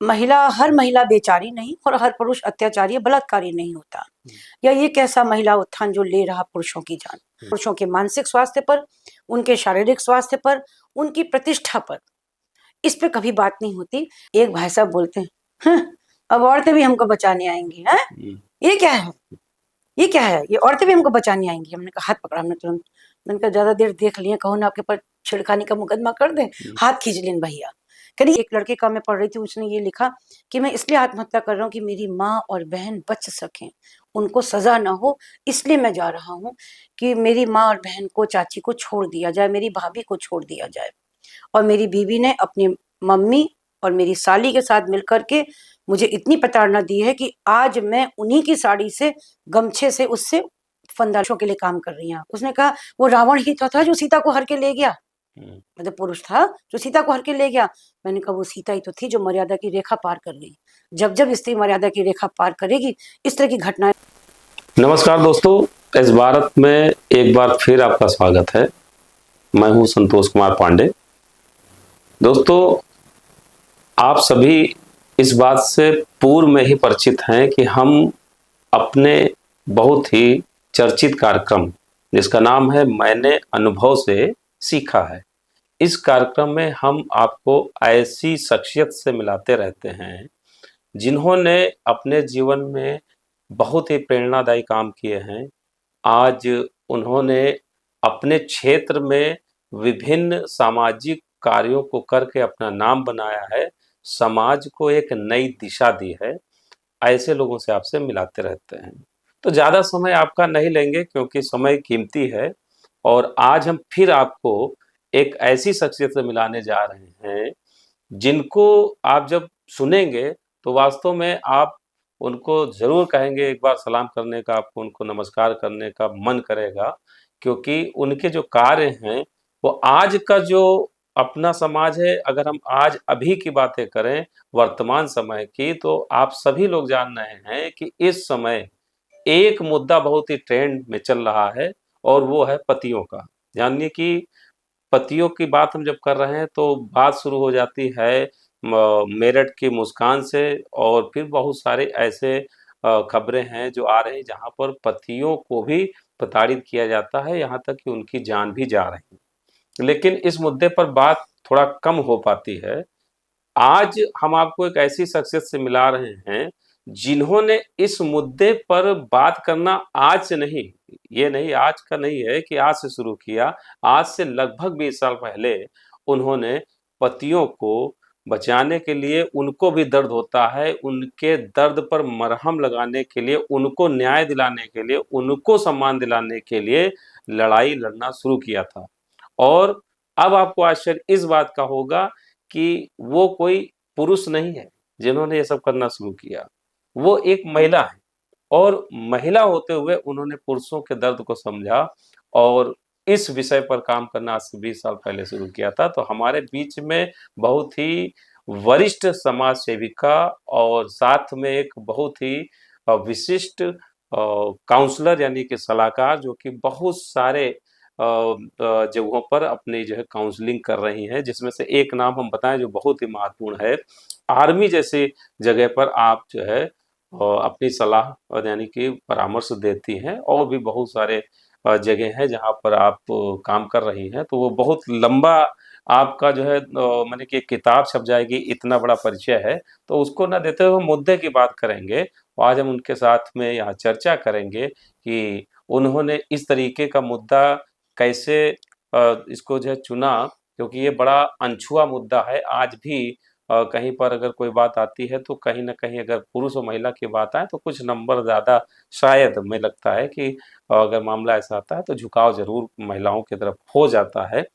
हर महिला बेचारी नहीं और हर पुरुष अत्याचारी या बलात्कारी नहीं होता। या ये कैसा महिला उत्थान जो ले रहा पुरुषों की जान, पुरुषों के मानसिक स्वास्थ्य पर, उनके शारीरिक स्वास्थ्य पर, उनकी प्रतिष्ठा पर, इस पे कभी बात नहीं होती। एक भाई साहब बोलते हैं, "हाँ, अब औरतें भी हमको बचाने आएंगी हैं? ये क्या है? ये क्या है? ये औरतें भी हमको बचाने आएंगी?" हमने कहा, हाथ पकड़ा हमने तुरंत। मैंने कहा ज्यादा देर देख लिए, कहो ना आपके ऊपर छिड़खानी का मुकदमा कर दें। हाथ खींच लें भैया। कहीं एक लड़के का मैं पढ़ रही थी, उसने ये लिखा कि मैं इसलिए आत्महत्या कर रहा हूँ कि मेरी माँ और बहन बच सकें, उनको सजा ना हो, इसलिए मैं जा रहा हूँ कि मेरी माँ और बहन को, चाची को छोड़ दिया जाए, मेरी भाभी को छोड़ दिया जाए। और मेरी बीवी ने अपनी मम्मी और मेरी साली के साथ मिलकर के मुझे इतनी प्रताड़ना दी है कि आज मैं उन्हीं की साड़ी से, गमछे से, उससे फंदाशों के लिए काम कर रही हूँ। उसने कहा वो रावण ही तो था जो सीता को हर के ले गया, मतलब पुरुष था जो सीता को हर के ले गया। मैंने कहा वो सीता ही तो थी जो मर्यादा की रेखा पार कर गई। जब जब स्त्री मर्यादा की रेखा पार करेगी, इस तरह की घटनाएं। नमस्कार दोस्तों, इस भारत में एक बार फिर आपका स्वागत है। मैं हूं संतोष कुमार पांडे। दोस्तों, आप सभी इस बात से पूर्व में ही परिचित हैं कि हम अपने बहुत ही चर्चित कार्यक्रम जिसका नाम है मैंने अनुभव से सीखा है, इस कार्यक्रम में हम आपको ऐसी शख्सियत से मिलाते रहते हैं जिन्होंने अपने जीवन में बहुत ही प्रेरणादायी काम किए हैं। आज उन्होंने अपने क्षेत्र में विभिन्न सामाजिक कार्यों को करके अपना नाम बनाया है, समाज को एक नई दिशा दी है। ऐसे लोगों से आपसे मिलाते रहते हैं। तो ज़्यादा समय आपका नहीं लेंगे क्योंकि समय कीमती है, और आज हम फिर आपको एक ऐसी शख्सियत से मिलाने जा रहे हैं जिनको आप जब सुनेंगे तो वास्तव में आप उनको ज़रूर कहेंगे, एक बार सलाम करने का, आपको उनको नमस्कार करने का मन करेगा, क्योंकि उनके जो कार्य हैं वो आज का जो अपना समाज है, अगर हम आज अभी की बातें करें वर्तमान समय की, तो आप सभी लोग जान रहे हैं कि इस समय एक मुद्दा बहुत ही ट्रेंड में चल रहा है और वो है पतियों का। यानी कि पतियों की बात हम जब कर रहे हैं तो बात शुरू हो जाती है मेरठ की मुस्कान से, और फिर बहुत सारे ऐसे खबरें हैं जो आ रही हैं जहां पर पतियों को भी प्रताड़ित किया जाता है, यहाँ तक कि उनकी जान भी जा रही है। लेकिन इस मुद्दे पर बात थोड़ा कम हो पाती है। आज हम आपको एक ऐसी शख्सियत से मिला रहे हैं जिन्होंने इस मुद्दे पर बात करना आज से नहीं, ये नहीं आज का नहीं है कि आज से शुरू किया, आज से लगभग 20 साल पहले उन्होंने पतियों को बचाने के लिए, उनको भी दर्द होता है, उनके दर्द पर मरहम लगाने के लिए, उनको न्याय दिलाने के लिए, उनको सम्मान दिलाने के लिए लड़ाई लड़ना शुरू किया था। और अब आपको आश्चर्य इस बात का होगा कि वो कोई पुरुष नहीं है जिन्होंने ये सब करना शुरू किया, वो एक महिला है। और महिला होते हुए उन्होंने पुरुषों के दर्द को समझा और इस विषय पर काम करना आज से 20 साल पहले शुरू किया था। तो हमारे बीच में बहुत ही वरिष्ठ समाज सेविका और साथ में एक बहुत ही विशिष्ट काउंसलर यानी कि सलाहकार, जो कि बहुत सारे जगहों पर अपनी जो है काउंसलिंग कर रही हैं, जिसमें से एक नाम हम बताएं जो बहुत ही महत्वपूर्ण है। आर्मी जैसी जगह पर आप जो है अपनी सलाह और यानी कि परामर्श देती हैं, और भी बहुत सारे जगह हैं जहाँ पर आप काम कर रही हैं। तो वो बहुत लंबा आपका जो है माने कि एक किताब छप जाएगी, इतना बड़ा परिचय है। तो उसको ना देते हुए मुद्दे की बात करेंगे, और आज हम उनके साथ में यहाँ चर्चा करेंगे कि उन्होंने इस तरीके का मुद्दा कैसे इसको जो है चुना, क्योंकि ये बड़ा अनछुआ मुद्दा है। आज भी कहीं पर अगर कोई बात आती है तो कहीं न कहीं अगर पुरुष और महिला की बात आए तो कुछ नंबर ज़्यादा, शायद हमें लगता है कि अगर मामला ऐसा आता है तो झुकाव ज़रूर महिलाओं की तरफ हो जाता है।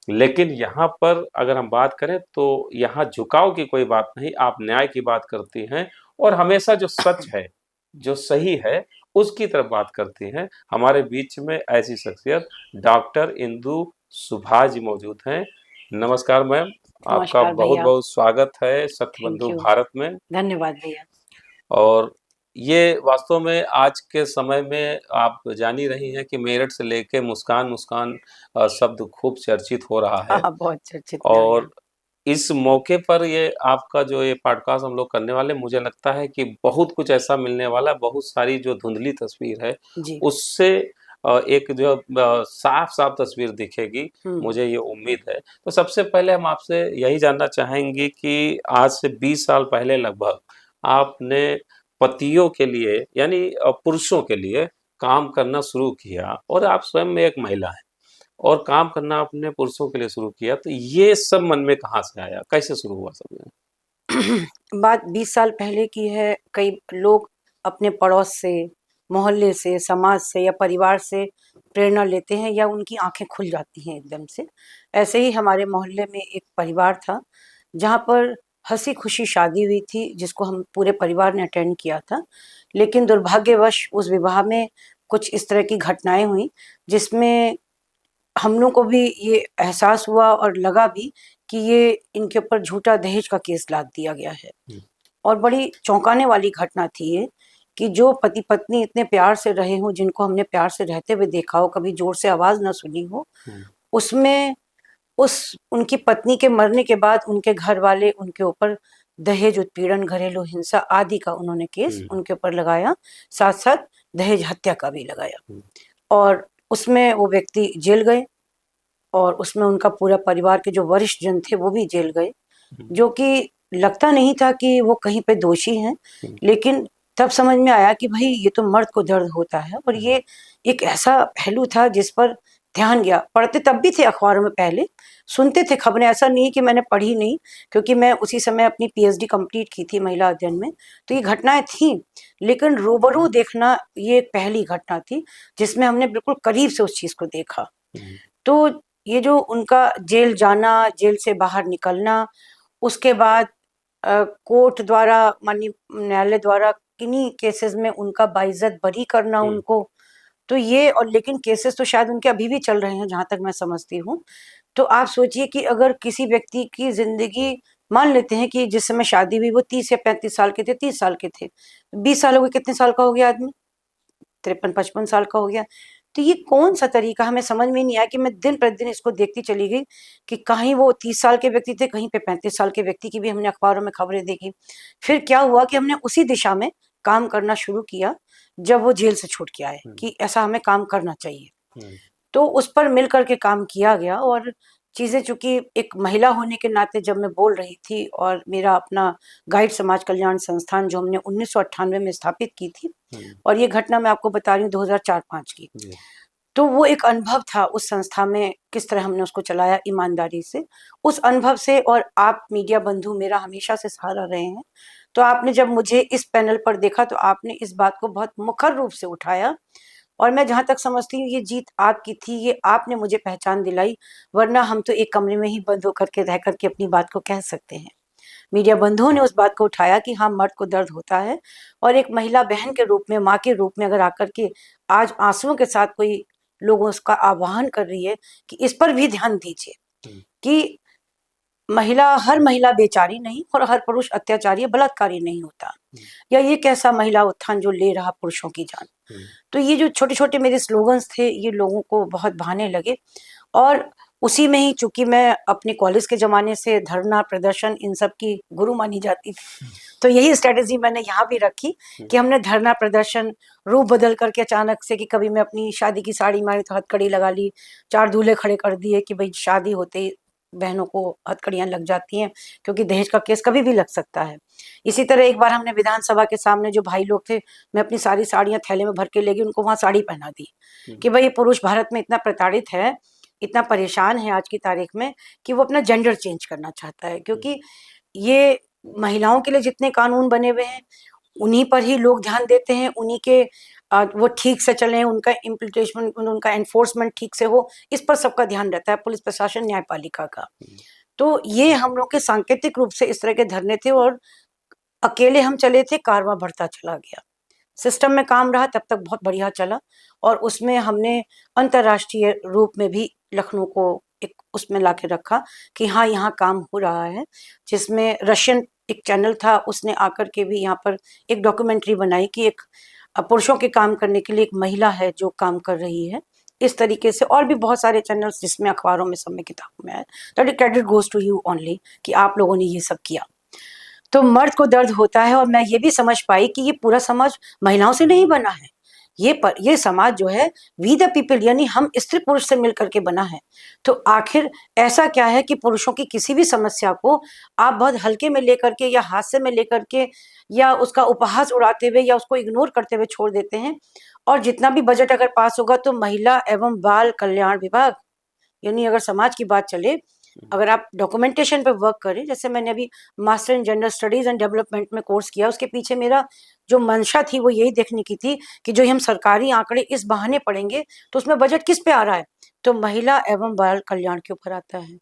लेकिन यहाँ पर अगर हम बात करें तो यहाँ झुकाव की कोई बात नहीं, आप न्याय की बात करती हैं और हमेशा जो सच है, जो सही है, उसकी तरफ बात करती हैं। हमारे बीच में ऐसी शख्सियत डॉक्टर इंदु सुभाष जी मौजूद हैं। नमस्कार मैम, आपका नमस्कार भैया। बहुत-बहुत स्वागत है थैंक सत्यबंधु यू। भारत में। धन्यवाद भैया। और ये वास्तव में आज के समय में आप जान ही रही हैं कि मेरठ से लेके मुस्कान मुस्कान शब्द खूब चर्चित हो रहा हाँ है। हाँ, बहुत चर्चित है और भैया। इस मौके पर ये आपका जो ये पॉडकास्ट हम लोग करने वाले, मुझे लगता है कि बहुत कुछ ऐसा मिलने वाला है, बहुत सारी जो धुंधली तस्वीर है, जी। उससे एक जो साफ-साफ तस्वीर दिखेगी, हुँ। मुझे ये उम्मीद है। तो सबसे पहले हम आपसे यही जानना चाहेंगे कि आज से 20 साल पहले लगभग आपने पतियों के लिए यानी पुरुषों के लिए काम करना शुरू किया और आप स्वयं में एक महिला हैं और काम करना आपने पुरुषों के लिए शुरू किया, तो ये सब मन में कहाँ से आया? कैसे शुरू हुआ सब ये? बात 20 साल पहले की है। कई लोग अपने पड़ोस से, मोहल्ले से, समाज से या परिवार से प्रेरणा लेते हैं या उनकी आँखें खुल जाती हैं एकदम से। ऐसे ही हमारे मोहल्ले में एक परिवार था, जहाँ पर हँसी-खुशी शादी हुई थी, जिसको हम पूरे परिवार ने अटेंड किया था। लेकिन दुर्भाग्यवश उस विवाह में कुछ इस तरह की घटनाएँ हुईं, जिसमें हम लोग को भी ये एहसास हुआ और लगा भी कि ये इनके ऊपर झूठा दहेज का केस लाद दिया गया है। हुँ, और बड़ी चौंकाने वाली घटना थी ये, कि जो पति-पत्नी इतने प्यार से रहे हों, जिनको हमने प्यार से रहते हुए देखा हो, कभी ज़ोर से आवाज़ ना सुनी हो, हुँ, उसमें उस उनकी पत्नी के मरने के बाद उनके घरवाले उनके ऊपर दहेज उत्पीड़न, घरेलू हिंसा आदि का उन्होंने केस हुँ, उनके ऊपर लगाया, साथ-साथ दहेज हत्या का भी लगाया। हुँ, और उसमें वो व्यक्ति जेल गए और उसमें उनका पूरा परिवार के जो वरिष्ठ जन थे, वो भी जेल गए। हुँ, जो कि लगता नहीं था कि वो कहीं पे दोषी हैं, हुँ, लेकिन तब समझ में आया कि भई ये तो मर्द को दर्द होता है और हुँ, ये एक ऐसा पहलू था जिस पर ध्यान गया। पढ़ते तब भी थे अखबारों में पहले, सुनते थे खबरें, ऐसा नहीं है कि मैंने पढ़ी नहीं, क्योंकि मैं उसी समय अपनी पीएचडी कंप्लीट की थी महिला अध्ययन में, तो ये घटनाएँ थीं। लेकिन रूबरू देखना ये एक पहली घटना थी, जिसमें हमने बिल्कुल करीब से उस चीज़ को देखा। हुँ, तो ये जो उनका जेल जाना, जेल से बाहर निकलना, उसके बाद कोर्ट द्वारा माननीय न्यायालय द्वारा किन्हीं केसेज़ में उनका बाइज़्ज़त बरी करना हुँ, उनको, तो ये और लेकिन केसेज़ तो शायद उनके अभी भी चल रहे हैं जहाँ तक मैं समझती हूँ। तो आप सोचिए कि अगर किसी व्यक्ति की ज़िंदगी, मान लेते हैं कि जिस समय शादी हुई वो 30 या 35 साल के थे, 30 साल के थे। 20 साल हो गए, कितने साल का हो गया आदमी? 53-55 साल का हो गया। तो ये कौन-सा तरीका, हमें समझ में नहीं आया कि मैं दिन-प्रतिदिन इसको देखती चली गई कि कहीं वो 30 साल के व्यक्ति थे, कहीं पे 35 साल के व्यक्ति की भी हमने अखबारों में खबरें देखी। फिर क्या हुआ कि हमने उसी दिशा में काम करना शुरू किया, जब वो जेल से छूट के आए, हुँ, कि ऐसा हमें काम करना चाहिए। हुँ, तो उस पर मिल कर के काम किया गया और चीज़ें, चूँकि एक महिला होने के नाते जब मैं बोल रही थी और मेरा अपना गाइड समाज कल्याण संस्थान जो हमने 1998 में स्थापित की थी, हुँ, और ये घटना मैं आपको बता रही हूँ 2004-5 की। जी, तो वो एक अनुभव था उस संस्था में, किस तरह हमने उसको चलाया ईमानदारी से। उस अनुभव से, और आप मीडिया बंधु मेरा हमेशा से सहारा रहे हैं, तो आपने जब मुझे इस पैनल पर देखा तो आपने इस बात को बहुत मुखर रूप से उठाया और मैं जहाँ तक समझती हूँ ये जीत आपकी थी, ये आपने मुझे पहचान दिलाई, वरना हम तो एक कमरे में ही बंद होकर के रह कर के अपनी बात को कह सकते हैं। मीडिया बंधुओं ने उस बात को उठाया कि हाँ, मर्द को दर्द होता है और एक महिला बहन के रूप में, माँ के रूप में अगर आकर के आज आँसुओं के साथ कोई लोगों उसका आह्वान कर रही है कि इस पर भी ध्यान दीजिए, हुँ, कि हर महिला बेचारी नहीं और हर पुरुष अत्याचारी, बलात्कारी नहीं होता, हुँ, या ये कैसा महिला उत्थान जो ले रहा पुरुषों की जान। हुँ, तो ये जो छोटे-छोटे मेरे स्लोगन्स थे, ये लोगों को बहुत भाने लगे और उसी में ही, चूँकि मैं अपने कॉलेज के ज़माने से धरना, प्रदर्शन इन सब की गुरु मानी जाती थी, तो यही स्ट्रैटेजी मैंने यहाँ भी रखी हुँ, कि हमने धरना, प्रदर्शन, रूप बदल करके अचानक से, कि कभी मैं अपनी शादी की साड़ी में आई तो हथकड़ी लगा ली, 4 दूल्हे खड़े कर दिए कि भई शादी होते ही बहनों को हथकड़ियाँ लग जाती हैं, क्योंकि दहेज का केस कभी भी लग सकता है। इसी तरह एक बार हमने विधानसभा के सामने जो भाई लोग थे, मैं अपनी सारी साड़ियाँ थैले में भर के ले गई, उनको वहाँ साड़ी पहना दी, हुँ, कि भई पुरुष भारत में इतना प्रताड़ित है, इतना परेशान है आज की तारीख में, कि वो अपना जेंडर चेंज करना चाहता है। हुँ, क्योंकि ये महिलाओं के लिए जितने कानून बने हुए हैं, उन्हीं पर ही लोग ध्यान देते हैं, उन्हीं के वो ठीक से चलें, उनका इम्प्लीमेंटेशन, उनका एनफोर्समेंट ठीक से हो, इस पर सबका ध्यान रहता है, पुलिस प्रशासन, न्यायपालिका का। हुँ, तो ये हम लोग के सांकेतिक रूप से इस तरह के धरने थे और अकेले हम चले थे, कारवां बढ़ता चला गया। सिस्टम में काम रहा तब तक बहुत बढ़िया चला और उसमें हमने अंतर्राष्ट्रीय रूप में भी लखनऊ को एक उसमें लाके रखा कि हाँ, यहाँ काम हो रहा है, जिसमें रशियन एक चैनल था, उसने आकर के भी यहाँ पर एक डॉक्यूमेंट्री बनाई कि एक पुरुषों के काम करने के लिए एक महिला है जो काम कर रही है, इस तरीके से और भी बहुत सारे चैनल्स जिसमें अखबारों में सब में किताबों में है, that credit goes to you only कि आप लोगों ने ये सब किया। तो मर्द को दर्द होता है और मैं ये भी समझ पाई कि ये पूरा समाज महिलाओं से नहीं बना है। ये समाज जो है वी द पीपल यानी हम स्त्री पुरुष से मिलकर के बना है। तो आखिर ऐसा क्या है कि पुरुषों की किसी भी समस्या को आप बहुत हल्के में लेकर के या हास्य में लेकर के या उसका उपहास उड़ाते हुए या उसको इग्नोर करते हुए छोड़ देते हैं। और जितना भी बजट अगर पास होगा तो महिला एवं बाल कल्याण विभाग यानी अगर समाज की बात चले, अगर आप डॉक्यूमेंटेशन पे वर्क करें, जैसे मैंने अभी master in gender studies and development में कोर्स किया, उसके पीछे मेरा जो मंशा थी वो यही देखने की थी कि जो हम सरकारी आंकड़े इस बहाने पढ़ेंगे तो उसमें बजट किस पे आ रहा है, तो महिला एवं बाल कल्याण के ऊपर आता है।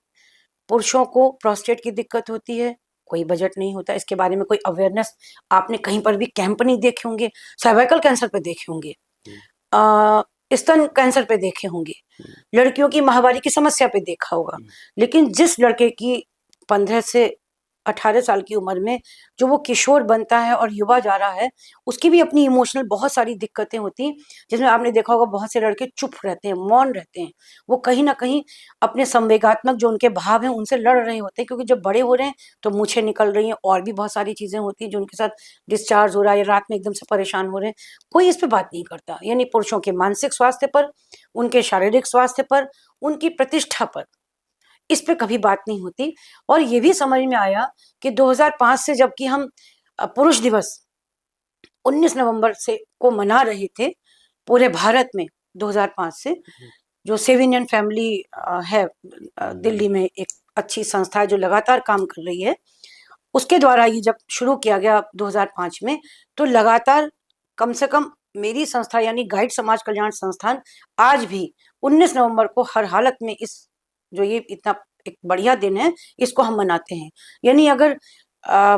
पुरुषों को प्रोस्टेट की दिक्कत होती है, कोई बजट नहीं होता, इसके बारे में कोई अवेयरनेस आपने कहीं पर भी कैंप नहीं देखे होंगे। सर्वाइकल कैंसर पे देखे होंगे, स्तन कैंसर पे देखे होंगे, लड़कियों की माहवारी की समस्या पे देखा होगा, लेकिन जिस लड़के की 15 से 18 साल की उम्र में जो वो किशोर बनता है और युवा जा रहा है, उसकी भी अपनी इमोशनल बहुत सारी दिक्कतें होती हैं, जिसमें आपने देखा होगा बहुत से लड़के चुप रहते हैं, मौन रहते हैं। वो कहीं ना कहीं अपने संवेगात्मक जो उनके भाव हैं उनसे लड़ रहे होते हैं, क्योंकि जब बड़े हो रहे हैं तो मूछें निकल रही हैं और भी बहुत सारी चीजें होती हैं जो उनके साथ डिस्चार्ज हो रहा है या रात में एकदम से परेशान हो रहे हैं। कोई इस पर बात नहीं करता, यानी पुरुषों के मानसिक स्वास्थ्य पर, उनके शारीरिक स्वास्थ्य पर, उनकी प्रतिष्ठा पर इस पे कभी बात नहीं होती। और ये भी समझ में आया कि 2005 से जबकि हम पुरुष दिवस 19 नवंबर से को मना रहे थे पूरे भारत में 2005 से, जो सेव इंडियन फैमिली है दिल्ली में एक अच्छी संस्था है जो लगातार काम कर रही है, उसके द्वारा ये जब शुरू किया गया 2005 में, तो लगातार कम से कम मेरी संस्था यानी गाइड समाज कल्याण संस्थान आज भी 19 नवंबर को हर हालत में इस जो ये इतना एक बढ़िया दिन है इसको हम मनाते हैं। यानी अगर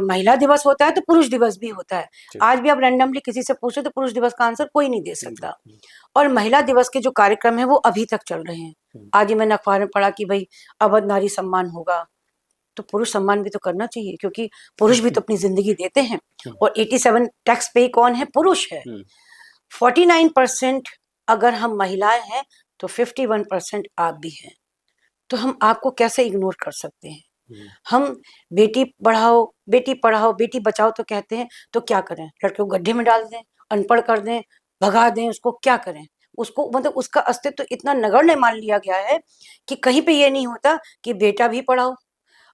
महिला दिवस होता है तो पुरुष दिवस भी होता है। आज भी आप रैंडमली किसी से पूछे तो पुरुष दिवस का आंसर कोई नहीं दे सकता। और महिला दिवस के जो कार्यक्रम है वो अभी तक चल रहे हैं। आज ही मैंने अखबार में पढ़ा कि भाई अवध नारी सम्मान होगा, तो पुरुष सम्मान भी तो करना चाहिए, क्योंकि पुरुष भी तो अपनी जिंदगी देते हैं। और 87 टैक्स पे कौन है? पुरुष है। 49% अगर हम महिलाएं हैं तो 51% आप भी हैं। तो हम आपको कैसे इग्नोर कर सकते हैं? हम बेटी पढ़ाओ बेटी बचाओ तो कहते हैं, तो क्या करें? लड़कियों को गड्ढे में डाल दें, अनपढ़ कर दें, भगा दें, उसको क्या करें? उसको मतलब उसका अस्तित्व तो इतना नगण्य मान लिया गया है कि कहीं पे ये नहीं होता कि बेटा भी पढ़ाओ।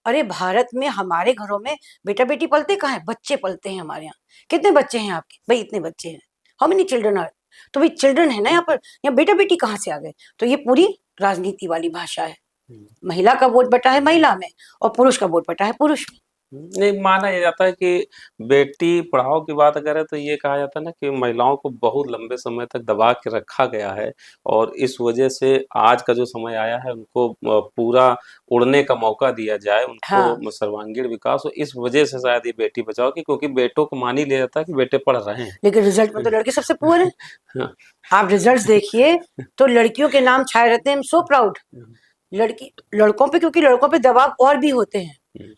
अरे भारत में हमारे घरों में बेटा बेटी पलते कहाँ है? बच्चे पलते हैं हमारे यहाँ। कितने बच्चे हैं आपके? भाई इतने बच्चे हैं। How many children are? तो भाई चिल्ड्रन है ना यहाँ पर, यहाँ बेटा बेटी कहाँ से आ गए? तो ये पूरी राजनीति वाली भाषा है। महिला का वोट बटा है महिला में और पुरुष का वोट बटा है पुरुष में। नहीं, माना यह जाता है कि बेटी पढ़ाओ की बात करें तो ये कहा जाता है ना कि महिलाओं को बहुत लंबे समय तक दबा के रखा गया है, और इस वजह से आज का जो समय आया है उनको पूरा उड़ने का मौका दिया जाए, उनको सर्वांगीण विकास हो। इस वजह से शायद ये बेटी बचाओ की, क्योंकि बेटों को मान ही लिया जाता है कि बेटे पढ़ रहे हैं, लेकिन रिजल्ट में तो लड़के सबसे पुअर हैं। आप रिजल्ट देखिए तो लड़कियों के नाम छाए रहते हैं। I am so proud. लड़कों पे, क्योंकि लड़कों पे दबाव और भी होते हैं,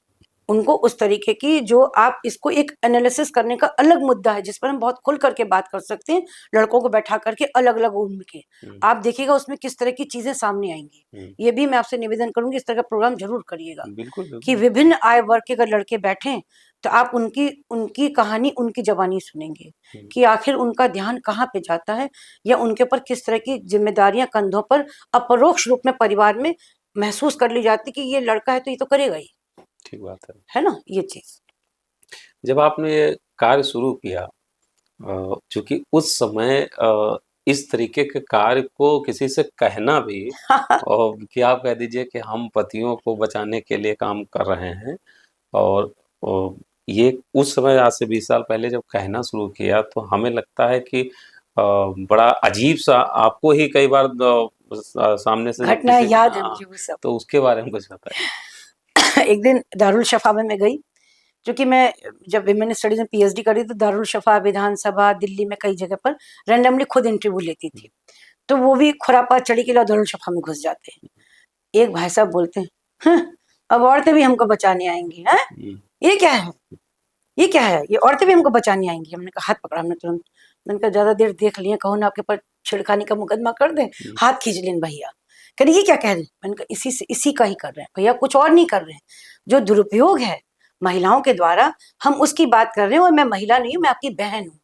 उनको उस तरीके की जो आप इसको एक एनालिसिस करने का अलग मुद्दा है जिस पर हम बहुत खुल करके बात कर सकते हैं, लड़कों को बैठा करके अलग अलग उम्र के। आप देखिएगा उसमें किस तरह की चीजें सामने आएंगी। ये भी मैं आपसे निवेदन करूंगी इस तरह का प्रोग्राम जरूर करिएगा। बिल्कुल। कि विभिन्न आय वर्ग के अगर लड़के बैठे तो आप उनकी कहानी, उनकी जवानी सुनेंगे कि आखिर उनका ध्यान कहाँ पे जाता है या उनके ऊपर किस तरह की जिम्मेदारियां कंधों पर अपरोक्ष रूप में परिवार में महसूस कर ली जाती कि ये लड़का है तो ये तो करेगा ही। ठीक बात है ना ये चीज। जब आपने ये कार्य शुरू किया, चूंकि उस समय इस तरीके के कार्य को किसी से कहना भी और कि आप कह दीजिए कि हम पतियों को बचाने के लिए काम कर रहे हैं, और ये उस समय आज से 20 साल पहले जब कहना शुरू किया तो हमें लगता है कि बड़ा अजीब सा, आपको ही कई बार सामने से घटना याद है मुझे वो सब। तो उसके बारे में कुछ बताइए। एक दिन दारुल शफा में मैं गई, क्योंकि मैं जब विमेन स्टडीज में पीएचडी करी तो दारुल शफा, विधानसभा, दिल्ली में कई जगह पर रैंडमली खुद इंटरव्यू लेती थी, तो वो भी खुरापात चढ़ी के लिए दारुल शफा में घुस जाते हैं। एक भाई साहब बोलते हैं, अब औरतें भी हमको बचाने आएंगी हैं? ये क्या है? ये औरतें भी हमको बचाने आएंगी? हमने कहा हाथ पकड़ा, हमने तुरंत। मैंने कहा ज्यादा देर देख लिए, कहो ना आपके पर छिड़खानी का मुकदमा कर दें, हाथ खींच लें भैया। कह रही ये क्या कह रहे हैं? मैंने कहा इसी का ही कर रहे हैं भैया, कुछ और नहीं कर रहे हैं। जो दुरुपयोग है महिलाओं के द्वारा, हम उसकी बात कर रहे हैं। और मैं महिला नहीं हूँ, मैं आपकी बहन हूँ,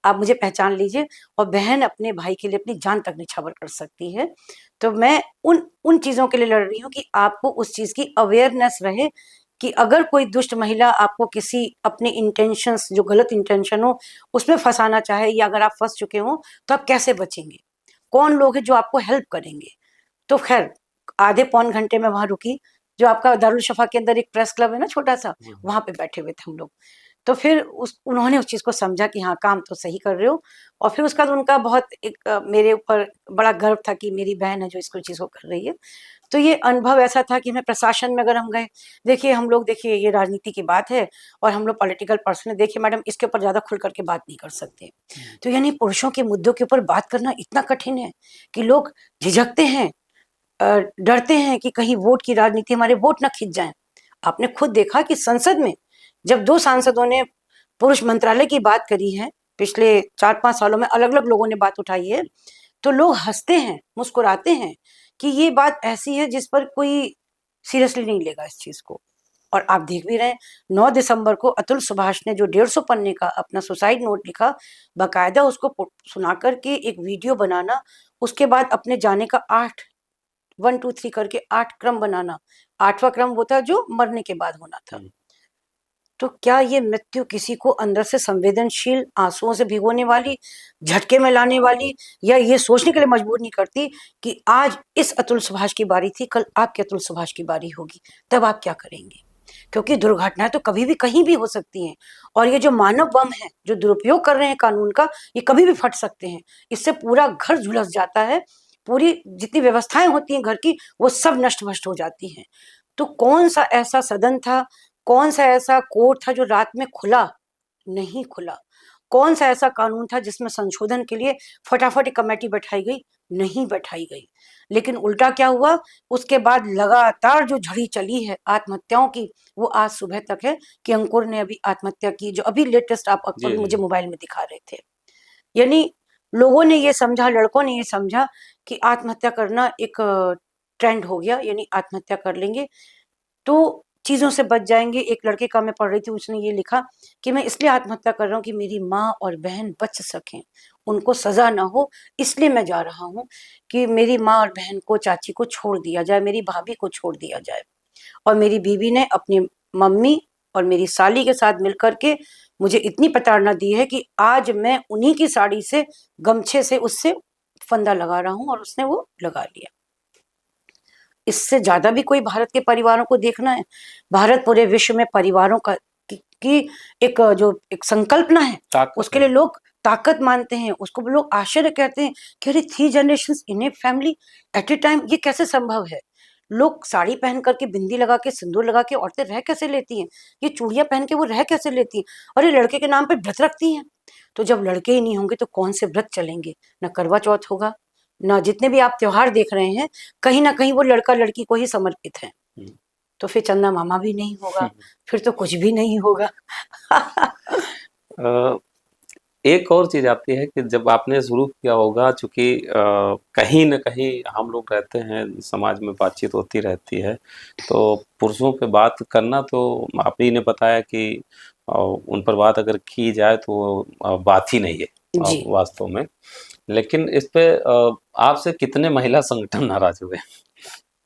आप मुझे पहचान लीजिए। और बहन अपने भाई के लिए अपनी जान तक निछावर कर सकती है। तो मैं उन चीजों के लिए लड़ रही हूँ कि आपको उस चीज की अवेयरनेस रहे कि अगर कोई दुष्ट महिला आपको किसी अपने इंटेंशंस, जो गलत इंटेंशन हो, उसमें फंसाना चाहे, या अगर आप फंस चुके हो तो आप कैसे बचेंगे, कौन लोग हैं जो आपको हेल्प करेंगे। तो खैर आधे पौन घंटे में वहां रुकी, जो आपका दारुल शफा के अंदर एक प्रेस क्लब है ना छोटा सा, वहां पे बैठे हुए थे हम लोग। तो फिर उन्होंने उस चीज को समझा कि हाँ काम तो सही कर रहे हो। और फिर उसका उनका बहुत एक मेरे ऊपर बड़ा गर्व था कि मेरी बहन है जो इसको चीज को कर रही है। तो ये अनुभव ऐसा था कि मैं प्रशासन में अगर हम गए, देखिए हम लोग, देखिए ये राजनीति की बात है और हम लोग पॉलिटिकल पर्सन है, देखिए मैडम इसके ऊपर ज्यादा खुल करके बात नहीं कर सकते। तो यानी पुरुषों के मुद्दों के ऊपर बात करना इतना कठिन है कि लोग झिझकते हैं, डरते हैं कि कहीं वोट की राजनीति, हमारे वोट ना खिंच जाए। आपने खुद देखा कि संसद में जब 2 सांसदों ने पुरुष मंत्रालय की बात करी है, पिछले 4-5 सालों में अलग अलग लोगों ने बात उठाई है, तो लोग हंसते हैं, मुस्कुराते हैं कि ये बात ऐसी है जिस पर कोई सीरियसली नहीं लेगा इस चीज को। और आप देख भी रहे हैं 9 दिसंबर को अतुल सुभाष ने जो 150 पन्ने का अपना सुसाइड नोट लिखा, बाकायदा उसको सुना करके एक वीडियो बनाना, उसके बाद अपने जाने का 1 2 3 करके 8 क्रम बनाना, 8वां क्रम वो था जो मरने के बाद होना था। तो क्या ये मृत्यु किसी को अंदर से संवेदनशील, आंसुओं से भिगोने वाली, झटके में लाने वाली, या ये सोचने के लिए मजबूर नहीं करती कि आज इस अतुल सुभाष की बारी थी, कल आपके अतुल सुभाष की बारी होगी, तब आप क्या करेंगे? क्योंकि दुर्घटनाएं तो कभी भी कहीं भी हो सकती हैं। और ये जो मानव बम है जो दुरुपयोग कर रहे हैं कानून का, ये कभी भी फट सकते हैं। इससे पूरा घर झुलस जाता है, पूरी जितनी व्यवस्थाएं होती हैं घर की, वो सब नष्ट भ्रष्ट हो जाती हैं। तो कौन सा ऐसा सदन था, कौन सा ऐसा कोर्ट था जो रात में खुला? नहीं खुला। कौन सा ऐसा कानून था जिसमें संशोधन के लिए फटाफट एक कमेटी बैठाई गई? नहीं बैठाई गई। लेकिन उल्टा क्या हुआ, उसके बाद लगातार जो झड़ी चली है आत्महत्याओं की, वो आज सुबह तक है कि अंकुर ने अभी आत्महत्या की, जो अभी लेटेस्ट आप जी, अभी जी। मुझे मोबाइल में दिखा रहे थे। यानी लोगों ने ये समझा, लड़कों ने ये समझा कि आत्महत्या करना एक ट्रेंड हो गया, यानी आत्महत्या कर लेंगे तो चीजों से बच जाएंगे। एक लड़के का मैं पढ़ रही थी, उसने ये लिखा कि मैं इसलिए आत्महत्या कर रहा हूँ कि मेरी माँ और बहन बच सकें, उनको सजा ना हो, इसलिए मैं जा रहा हूँ कि मेरी माँ और बहन को, चाची को छोड़ दिया जाए, मेरी भाभी को छोड़ दिया जाए। और मेरी बीवी ने अपनी मम्मी और मेरी साली के साथ मिलकर के मुझे इतनी प्रताड़ना दी है कि आज मैं उन्हीं की साड़ी से, गमछे से उससे फंदा लगा रहा हूँ, और उसने वो लगा लिया। इससे ज्यादा भी कोई भारत के परिवारों को देखना है? भारत पूरे विश्व में परिवारों का की एक जो एक संकल्पना है, ताकत उसके है। लिए लोग ताकत मानते हैं, उसको लोग आश्चर्य कहते हैं कि अरे 3 generations in a family at A time, ये कैसे संभव है? लोग साड़ी पहन करके, बिंदी लगा के, सिंदूर लगा के औरतें रह कैसे लेती हैं? ये चूड़ियां पहन के वो रह कैसे लेती हैं? और ये लड़के के नाम पे व्रत रखती हैं। तो जब लड़के ही नहीं होंगे तो कौन से व्रत चलेंगे? ना करवा चौथ होगा, ना जितने भी आप त्योहार देख रहे हैं, कहीं ना कहीं वो लड़का लड़की को ही समर्पित है। तो फिर चंदा मामा भी नहीं होगा, फिर तो कुछ भी नहीं होगा। एक और चीज आती है कि जब आपने शुरू किया होगा, चूंकि कहीं न कहीं हम लोग रहते हैं, समाज में बातचीत होती रहती है, तो पुरुषों पे बात करना, तो आप ही ने बताया कि उन पर बात अगर की जाए तो वो बात ही नहीं है जी। वास्तव में। लेकिन इस पे आपसे कितने महिला संगठन नाराज हुए?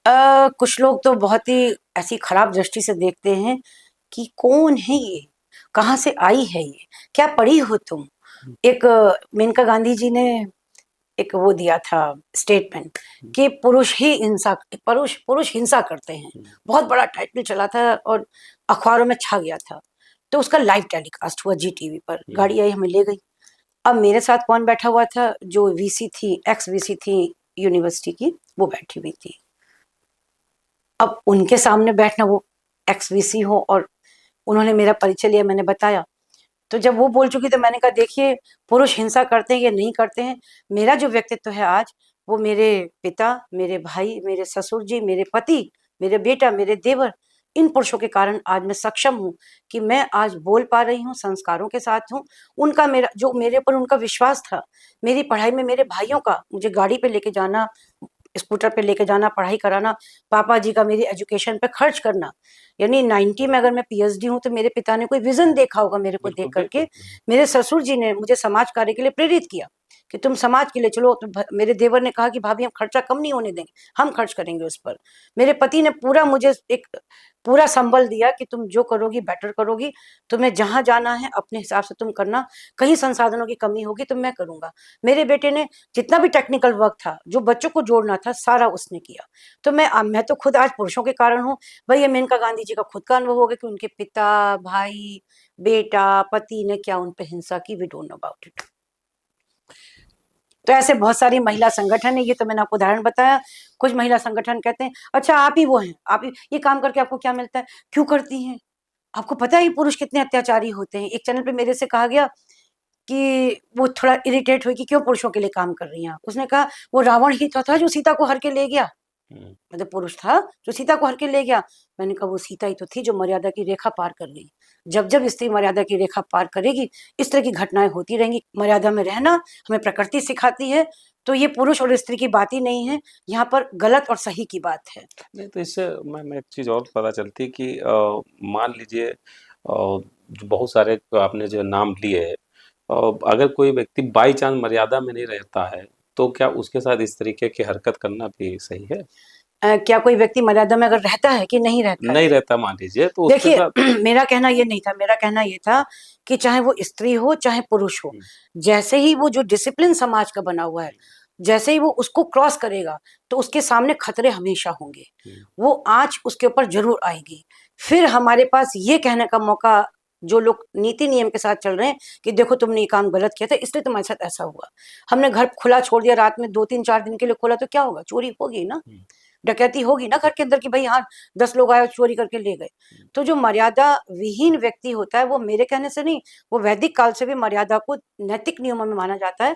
कुछ लोग तो बहुत ही ऐसी खराब दृष्टि से देखते हैं कि कौन है ये, कहाँ से आई है ये, क्या पढ़ी हो तुम? एक मेनका गांधी जी ने एक वो दिया था स्टेटमेंट कि पुरुष ही हिंसा, पुरुष हिंसा करते हैं। बहुत बड़ा टाइटल चला था और अखबारों में छा गया था। तो उसका लाइव टेलीकास्ट हुआ जी टीवी पर, गाड़ी आई हमें ले गई। अब मेरे साथ कौन बैठा हुआ था? जो वीसी थी, एक्स वीसी थी यूनिवर्सिटी की, वो बैठी हुई थी। अब उनके सामने बैठना, वो एक्स वीसी हो, और उन्होंने मेरा परिचय लिया, मैंने बताया। तो जब वो बोल चुकी तो मैंने कहा देखिए, पुरुष हिंसा करते हैं या नहीं करते हैं, मेरा जो व्यक्तित्व है आज, वो मेरे पिता, मेरे भाई, मेरे ससुर जी, मेरे पति, मेरे बेटा, मेरे देवर, इन पुरुषों के कारण आज मैं सक्षम हूँ कि मैं आज बोल पा रही हूँ, संस्कारों के साथ हूँ। उनका जो मेरे ऊपर उनका विश्वास था, मेरी पढ़ाई में मेरे भाइयों का मुझे गाड़ी पे लेके जाना, स्कूटर पे लेके जाना, पढ़ाई कराना, पापा जी का मेरी एजुकेशन पे खर्च करना। यानी 90 में अगर मैं पीएचडी हूँ तो मेरे पिता ने कोई विजन देखा होगा मेरे को देख बिल्कुल करके। बिल्कुल। मेरे ससुर जी ने मुझे समाज कार्य के लिए प्रेरित किया कि तुम समाज के लिए चलो। तो मेरे देवर ने कहा कि भाभी हम खर्चा कम नहीं होने देंगे, हम खर्च करेंगे उस पर। मेरे पति ने पूरा मुझे एक पूरा संबल दिया कि तुम जो करोगी बेटर करोगी, तुम्हें जहां जाना है अपने हिसाब से तुम करना, कहीं संसाधनों की कमी होगी तो मैं करूंगा। मेरे बेटे ने जितना भी टेक्निकल वर्क था, जो बच्चों को जोड़ना था, सारा उसने किया। तो मैं तो खुद आज पुरुषों के कारण हूँ। भाई ये मेनका गांधी जी का खुद का अनुभव हो गया कि उनके पिता, भाई, बेटा, पति ने क्या उन पर हिंसा की, we don't know about it. तो ऐसे बहुत सारी महिला संगठन है, ये तो मैंने आपको उदाहरण बताया। कुछ महिला संगठन कहते हैं अच्छा आप ही वो हैं, आप ही ये काम करके आपको क्या मिलता है, क्यों करती हैं? आपको पता है ये पुरुष कितने अत्याचारी होते हैं। एक चैनल पे मेरे से कहा गया कि वो थोड़ा इरिटेट हुई कि क्यों पुरुषों के लिए काम कर रही हैं आप। उसने कहा वो रावण ही तो था जो सीता को हर के ले गया, मतलब पुरुष था जो सीता को हर के ले गया। मैंने कहा वो सीता ही तो थी जो मर्यादा की रेखा पार कर गई। जब जब स्त्री मर्यादा की रेखा पार करेगी, इस तरह की घटनाएं होती रहेंगी। मर्यादा में रहना हमें प्रकृति सिखाती है। तो ये पुरुष और स्त्री की बात ही नहीं है, यहाँ पर गलत और सही की बात है। नहीं तो इससे मैं एक चीज़ और पता चलती है कि मान लीजिए जो बहुत सारे आपने जो नाम लिए हैं, अगर कोई व्यक्ति बाई चांस मर्यादा में नहीं रहता है, तो क्या उसके साथ इस तरीके की हरकत करना भी सही है? क्या कोई व्यक्ति मर्यादा में अगर रहता है कि नहीं रहता है? नहीं रहता मान लीजिए तो उसके देखिए साथ मेरा कहना ये नहीं था, मेरा कहना ये था कि चाहे वो स्त्री हो चाहे पुरुष हो, हुँ, जैसे ही वो जो डिसिप्लिन समाज का बना हुआ है, जैसे ही वो उसको क्रॉस करेगा तो उसके सामने खतरे हमेशा होंगे। हुँ, वो आँच उसके ऊपर ज़रूर आएगी। फिर हमारे पास ये कहने का मौका, जो लोग नीति नियम के साथ चल रहे हैं कि देखो तुमने ये काम गलत किया था इसलिए तुम्हारे साथ ऐसा हुआ। हमने घर खुला छोड़ दिया, रात में 2-3-4 दिन के लिए खोला तो क्या होगा? चोरी होगी ना, हुँ, डकैती होगी ना घर के अंदर कि भाई हाँ 10 लोग आए और चोरी करके ले गए। हुँ, तो जो मर्यादा विहीन व्यक्ति होता है, वो मेरे कहने से नहीं, वो वैदिक काल से भी मर्यादा को नैतिक नियमों में माना जाता है।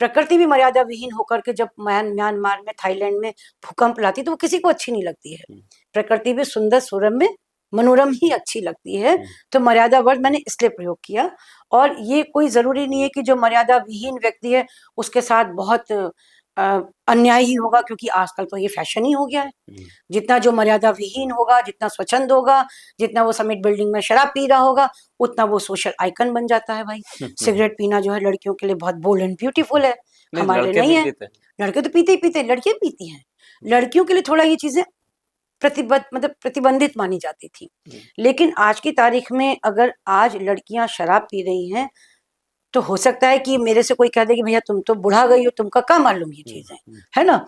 प्रकृति भी मर्यादा विहीन होकर के जब म्यांमार में, थाईलैंड में भूकंप लाती तो वो किसी को अच्छी नहीं लगती है। हुँ, प्रकृति भी सुंदर सुरम्य मनोरम ही अच्छी लगती है। हुँ, तो मर्यादा वर्ड मैंने इसलिए प्रयोग किया। और ये कोई जरूरी नहीं है कि जो मर्यादा विहीन व्यक्ति है उसके साथ बहुत अन्याय ही होगा, क्योंकि आजकल तो ये फैशन ही हो गया है। हुँ, जितना जो मर्यादा विहीन होगा, जितना स्वच्छंद होगा, जितना वो समिट बिल्डिंग में शराब पी रहा होगा, उतना वो सोशल आइकन बन जाता है भाई। हुँ, हुँ। सिगरेट पीना जो है लड़कियों के लिए बहुत बोल्ड एंड ब्यूटीफुल है, नहीं हमारे लिए लड़के नहीं भी है। पीते हैं। लड़के तो पीते ही पीते हैं, लड़कियाँ पीती हैं। हुँ, लड़कियों के लिए थोड़ा ये चीज़ें प्रतिबंधित मानी जाती थी। हुँ, लेकिन आज की तारीख में अगर आज लड़कियाँ शराब पी रही हैं, तो हो सकता है कि मेरे से कोई कह दे कि भैया तुम तो बुढ़ा गई हो, तुमको क्या मालूम ये हुँ, चीज़ें, हुँ। है ना?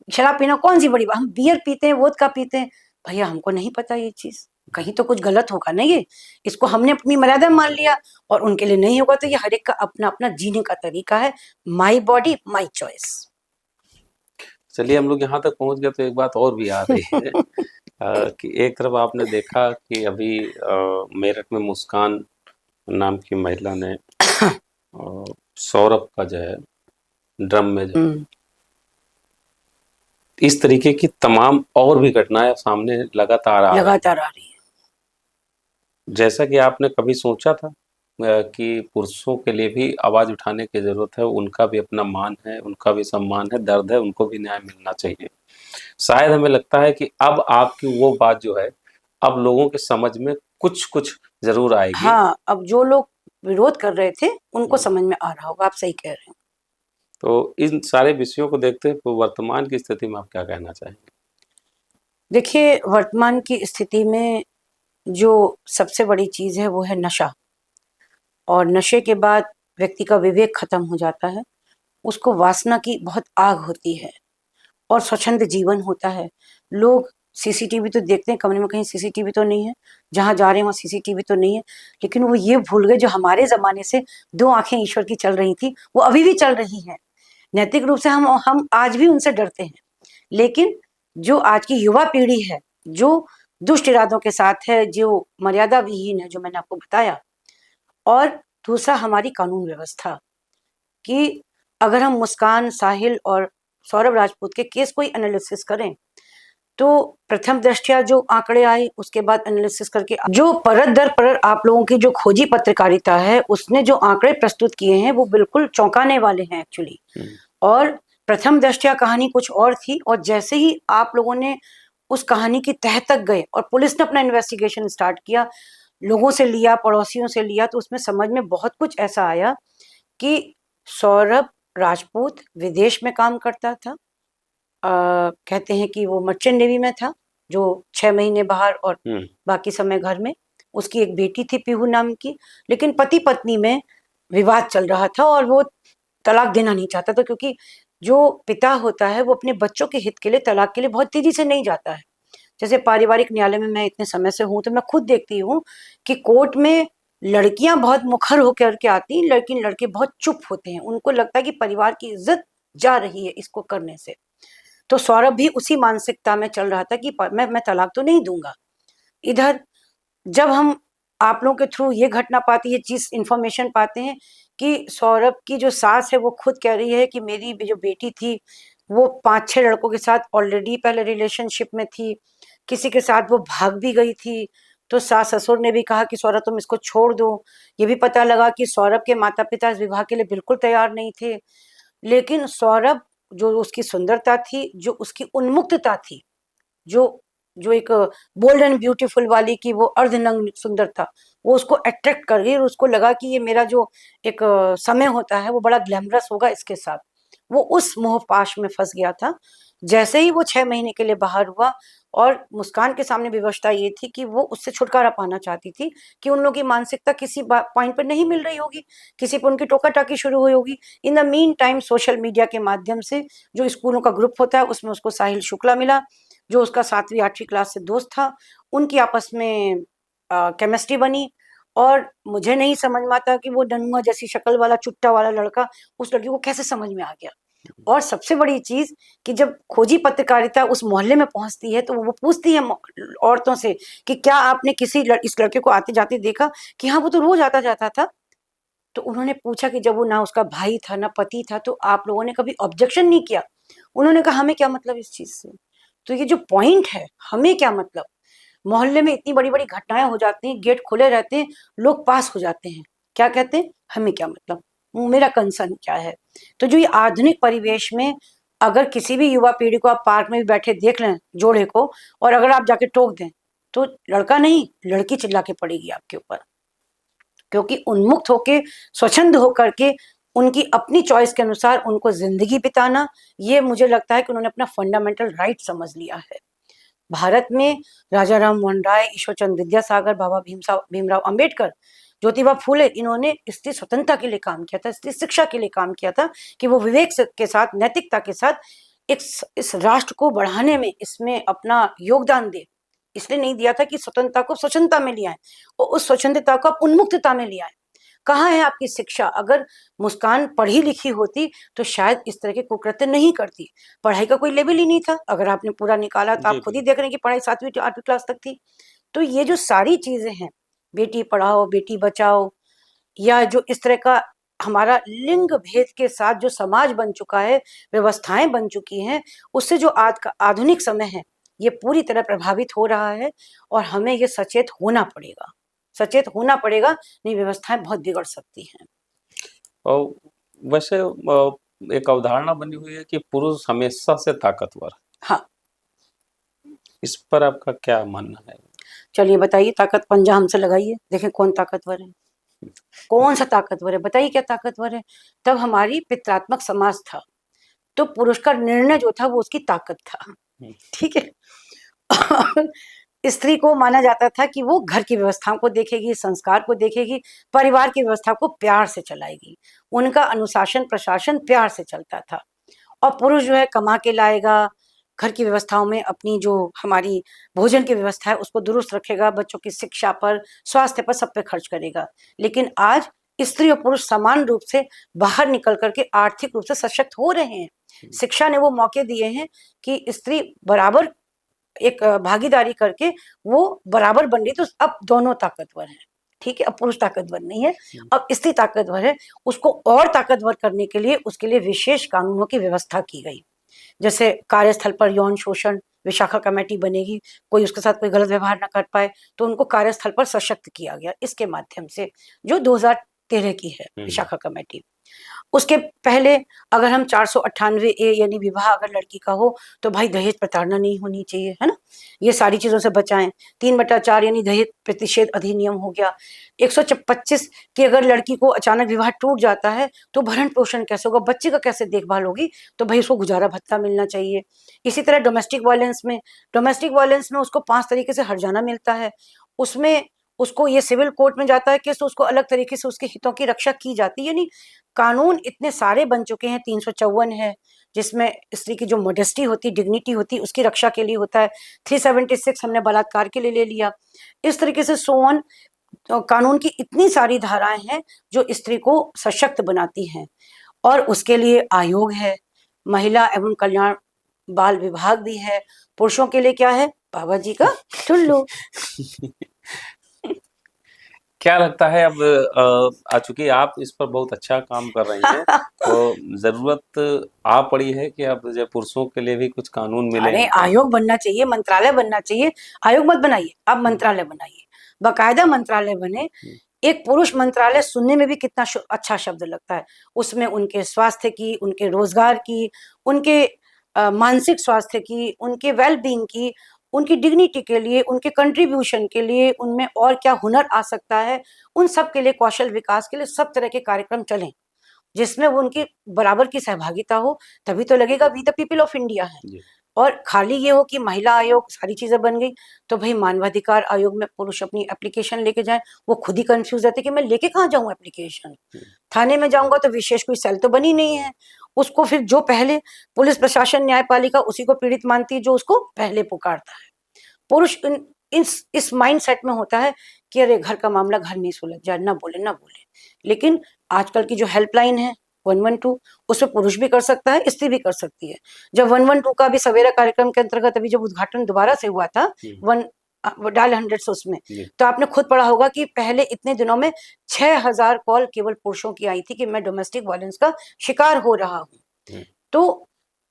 शराब पीना कौन-सी बड़ी बात, हम बियर पीते हैं, वोदका पीते हैं। भैया हमको नहीं पता ये चीज़, कहीं तो कुछ गलत होगा ना ये। इसको हमने अपनी मर्यादा में मान लिया और उनके लिए नहीं होगा। तो ये हर एक का अपना-अपना जीने का तरीका है। My body my choice. चलिए हम लोग यहाँ तक पहुँच गए तो एक बात और भी आ रही है कि एक तरफ आपने देखा कि अभी मेरठ में मुस्कान नाम की महिला ने सौरभ का जो है ड्रम में जो हुँ, इस तरीके की तमाम और भी घटनाएं सामने लगातार आ रही हैं। लगातार आ रही है। जैसा कि आपने कभी सोचा था कि पुरुषों के लिए भी आवाज उठाने की जरूरत है, उनका भी अपना मान है, उनका भी सम्मान है, दर्द है, उनको भी न्याय मिलना चाहिए। शायद हमें लगता है कि अब आपकी वो बात जो है, अब लोगों के समझ में कुछ-कुछ ज़रूर आएगी। हाँ, अब जो लोग विरोध कर रहे थे, उनको हुँ, समझ में आ रहा होगा, आप सही कह रहे हैं। तो इन सारे विषयों को देखते हुए वर्तमान की स्थिति में आप क्या कहना चाहेंगे? देखिए, वर्तमान की स्थिति में जो सबसे बड़ी चीज़ है वो है नशा। और नशे के बाद व्यक्ति का विवेक खत्म हो जाता है। उसको वासना की बहुत आग होती है और स्वच्छंद जीवन होता है। लोग सीसीटीवी तो देखते हैं, कमरे में कहीं सीसीटीवी तो नहीं है, जहाँ जा रहे हैं वहाँ सीसीटीवी तो नहीं है, लेकिन वो ये भूल गए जो हमारे ज़माने से 2 आँखें ईश्वर की चल रही थी, वो अभी भी चल रही हैं। नैतिक रूप से हम आज भी उनसे डरते हैं। लेकिन जो आज की युवा पीढ़ी है, जो दुष्ट इरादों के साथ है, जो मर्यादा विहीन है, जो मैंने आपको बताया, और दूसरा हमारी कानून व्यवस्था, कि अगर हम मुस्कान, साहिल और सौरभ राजपूत के केस को ही एनालिसिस करें, तो प्रथम दृष्टया जो आंकड़े आए, उसके बाद एनालिसिस करके जो परत दर परत आप लोगों की जो खोजी पत्रकारिता है, उसने जो आंकड़े प्रस्तुत किए हैं वो बिल्कुल चौंकाने वाले हैं एक्चुअली। और प्रथम दृष्टया कहानी कुछ और थी, और जैसे ही आप लोगों ने उस कहानी की तह तक गए और पुलिस ने अपना इन्वेस्टिगेशन स्टार्ट किया, लोगों से लिया, पड़ोसियों से लिया, तो उसमें समझ में बहुत कुछ ऐसा आया कि सौरभ राजपूत विदेश में काम करता था। कहते हैं कि वो मर्चेंट नेवी में था, जो 6 महीने बाहर और बाकी समय घर में। उसकी एक बेटी थी पीहू नाम की, लेकिन पति पत्नी में विवाद चल रहा था और वो तलाक देना नहीं चाहता था, क्योंकि जो पिता होता है वो अपने बच्चों के हित के लिए तलाक के लिए बहुत तेजी से नहीं जाता है। जैसे पारिवारिक न्यायालय में मैं इतने समय से हूँ, तो मैं खुद देखती हूँ कि कोर्ट में लड़कियां बहुत मुखर होकर के आती, लेकिन लड़के बहुत चुप होते हैं। उनको लगता है कि परिवार की इज्जत जा रही है इसको करने से। तो सौरभ भी उसी मानसिकता में चल रहा था कि मैं तलाक तो नहीं दूंगा। इधर जब हम आप लोगों के थ्रू ये घटना पाती, ये चीज इंफॉर्मेशन पाते हैं कि सौरभ की जो सास है वो खुद कह रही है कि मेरी जो बेटी थी वो 5-6 लड़कों के साथ ऑलरेडी पहले रिलेशनशिप में थी, किसी के साथ वो भाग भी गई थी। तो सास ससुर ने भी कहा कि सौरभ तुम इसको छोड़ दो। ये भी पता लगा कि सौरभ के माता पिता इस विवाह के लिए बिल्कुल तैयार नहीं थे, लेकिन सौरभ, जो उसकी सुंदरता थी, जो उसकी उन्मुक्तता थी, जो जो एक बोल्ड एंड ब्यूटीफुल वाली की वो अर्धनग्न सुंदरता, वो उसको अट्रैक्ट कर गई और उसको लगा कि ये मेरा जो एक समय होता है वो बड़ा ग्लैमरस होगा इसके साथ। वो उस मोहपाश में फंस गया था। जैसे ही वो 6 महीने के लिए बाहर हुआ, और मुस्कान के सामने विवशता ये थी कि वो उससे छुटकारा पाना चाहती थी कि उन लोगों की मानसिकता किसी पॉइंट पर नहीं मिल रही होगी, किसी पर उनकी टोका टाकी शुरू हुई होगी। In the mean time social media के माध्यम से जो स्कूलों का ग्रुप होता है उसमें उसको साहिल शुक्ला मिला, जो उसका 7वीं 8वीं क्लास से दोस्त था। उनकी आपस में केमिस्ट्री बनी, और मुझे नहीं समझ में आता कि वो ननुआ जैसी शक्ल वाला चुट्टा वाला लड़का उस लड़की को कैसे समझ में आ गया। और सबसे बड़ी चीज कि जब खोजी पत्रकारिता उस मोहल्ले में पहुंचती है, तो वो पूछती है औरतों से कि क्या आपने इस लड़के को आते जाते देखा, कि हाँ वो तो रोज आता जाता था। तो उन्होंने पूछा कि जब वो ना उसका भाई था ना पति था, तो आप लोगों ने कभी ऑब्जेक्शन नहीं किया? उन्होंने कहा हमें क्या मतलब इस चीज से। तो ये जो पॉइंट है, हमें क्या मतलब, मोहल्ले में इतनी बड़ी बड़ी घटनाएं हो जाती हैं, गेट खुले रहते हैं, लोग पास हो जाते हैं, क्या कहते हैं, हमें क्या मतलब, मेरा कंसर्न क्या है। तो जो ये आधुनिक परिवेश में अगर किसी भी युवा पीढ़ी को आप पार्क में भी बैठे देख लें जोड़े को, और अगर आप जाके टोक दें, तो लड़का नहीं लड़की चिल्ला के पड़ेगी आपके ऊपर, क्योंकि उन्मुक्त होके, स्वच्छंद होकर के, उनकी अपनी चॉइस के अनुसार उनको जिंदगी बिताना, ये मुझे लगता है कि उन्होंने अपना फंडामेंटल राइट समझ लिया है। भारत में राजा राम मोहन राय, ईश्वर चंद्र विद्यासागर, बाबा भीमराव अंबेडकर, ज्योतिबा फूले, इन्होंने स्त्री स्वतंत्रता के लिए काम किया था, स्त्री शिक्षा के लिए काम किया था, कि वो विवेक के साथ, नैतिकता के साथ इस राष्ट्र को बढ़ाने में इसमें अपना योगदान दे। इसलिए नहीं दिया था कि स्वतंत्रता को स्वच्छंदता में लिया है, और उस स्वच्छंदता को आप उन्मुक्तता में लिया है। कहाँ है आपकी शिक्षा? अगर मुस्कान पढ़ी लिखी होती तो शायद इस तरह के कुकृत्य नहीं करती। पढ़ाई का कोई लेवल ही नहीं था। अगर आपने पूरा निकाला तो आप खुद ही देख रहे हैं कि पढ़ाई 7वीं 8वीं क्लास तक थी। तो ये जो सारी चीजें हैं, बेटी पढ़ाओ बेटी बचाओ, या जो इस तरह का हमारा लिंग भेद के साथ जो समाज बन चुका है, व्यवस्थाएं बन चुकी हैं, उससे जो आज का आधुनिक समय है, ये पूरी तरह प्रभावित हो रहा है। और हमें ये सचेत होना पड़ेगा, सचेत होना पड़ेगा, नहीं व्यवस्थाएं बहुत बिगड़ सकती हैं। और वैसे एक अवधारणा बनी हुई है कि पुरुष हमेशा से ताकतवर है। हाँ, इस पर आपका क्या मानना है? चलिए बताइए, ताकत पंजा हमसे लगाइए, देखें कौन ताकतवर है, कौन सा ताकतवर है, बताइए क्या ताकतवर है। तब हमारी पितृत्मक समाज था, तो पुरुष का निर्णय जो था वो उसकी ताकत था, ठीक है। स्त्री को माना जाता था कि वो घर की व्यवस्थाओं को देखेगी, संस्कार को देखेगी, परिवार की व्यवस्था को प्यार से चलाएगी, उनका अनुशासन प्रशासन प्यार से चलता था। और पुरुष जो है कमा के लाएगा, घर की व्यवस्थाओं में अपनी जो हमारी भोजन की व्यवस्था है उसको दुरुस्त रखेगा, बच्चों की शिक्षा पर, स्वास्थ्य पर, सब पे खर्च करेगा। लेकिन आज स्त्री और पुरुष समान रूप से बाहर निकल करके आर्थिक रूप से सशक्त हो रहे हैं। शिक्षा ने वो मौके दिए हैं कि स्त्री बराबर एक भागीदारी करके वो बराबर बन रही, तो अब दोनों ताकतवर हैं, ठीक है। अब पुरुष ताकतवर नहीं है, अब स्त्री ताकतवर है। उसको और ताकतवर करने के लिए उसके लिए विशेष कानूनों की व्यवस्था की गई, जैसे कार्यस्थल पर यौन शोषण विशाखा कमेटी बनेगी, कोई उसके साथ कोई गलत व्यवहार ना कर पाए, तो उनको कार्यस्थल पर सशक्त किया गया इसके माध्यम से, जो 2013 की है विशाखा कमेटी। उसके पहले अगर हम 498A यानी विवाह अगर लड़की का हो तो भाई दहेज प्रताड़ना नहीं होनी चाहिए, है ना, ये सारी चीजों से बचाएं। 3/4 यानी दहेज प्रतिषेध अधिनियम हो गया। 125 की अगर लड़की को अचानक विवाह टूट जाता है तो भरण पोषण कैसे होगा, बच्चे का कैसे देखभाल होगी, तो भाई उसको गुजारा भत्ता मिलना चाहिए। इसी तरह डोमेस्टिक वायलेंस में उसको 5 तरीके से हर्जाना मिलता है, उसमें उसको ये सिविल कोर्ट में जाता है केस, तो उसको अलग तरीके से उसके हितों की रक्षा की जाती है। यानी कानून इतने सारे बन चुके हैं, 354 है जिसमें स्त्री की जो मोडेस्टी होती, डिग्निटी होती, उसकी रक्षा के लिए होता है। 376 हमने बलात्कार के लिए ले लिया। इस तरीके से सोन कानून की इतनी सारी धाराएं हैं जो स्त्री को सशक्त बनाती हैं, और उसके लिए आयोग है, महिला एवं कल्याण बाल विभाग भी है। पुरुषों के लिए क्या है, बाबा जी का टुल्लू। क्या लगता है अब आ चूंकि आप इस पर बहुत अच्छा काम कर रही हैं तो जरूरत आ पड़ी है कि अब जब पुरुषों के लिए भी कुछ कानून मिले अरे हैं तो? आयोग बनना चाहिए, मंत्रालय बनना चाहिए। आयोग मत बनाइए, आप मंत्रालय बनाइए, बाकायदा मंत्रालय बने। एक पुरुष मंत्रालय सुनने में भी कितना अच्छा शब्द लगता है, उसमें उनके स्वास्थ्य की, उनके रोजगार की, उनके मानसिक स्वास्थ्य की, उनके वेलबींग की, उनकी डिग्निटी के लिए, उनके कंट्रीब्यूशन के लिए, उनमें और क्या हुनर आ सकता है, उन सब के लिए, कौशल विकास के लिए सब तरह के कार्यक्रम चलें जिसमें वो उनकी बराबर की सहभागिता हो, तभी तो लगेगा we the people of India है। जी। और खाली ये हो कि महिला आयोग सारी चीजें बन गई तो भाई मानवाधिकार आयोग में पुरुष अपनी एप्लीकेशन लेके जाए, वो खुद ही कंफ्यूज रहते कि मैं लेके कहाँ जाऊं एप्लीकेशन, थाने में जाऊंगा तो विशेष कोई सेल तो बनी नहीं है, उसको फिर जो पहले पुलिस प्रशासन न्यायपालिका उसी को पीड़ित मानती है जो उसको पहले पुकारता है। पुरुष इस माइंड सेट में होता है कि अरे घर का मामला घर में ही सुलझ जाए, ना बोले ना बोले। लेकिन आजकल की जो हेल्पलाइन है 112, उसमें पुरुष भी कर सकता है, स्त्री भी कर सकती है। जब 112 का भी सवेरा कार्यक्रम के अंतर्गत अभी जब उद्घाटन दोबारा से हुआ था, वन डायल 100 से उसमें, तो आपने खुद पढ़ा होगा कि पहले इतने दिनों में 6000 कॉल केवल पुरुषों की आई थी कि मैं डोमेस्टिक वायलेंस का शिकार हो रहा हूँ। तो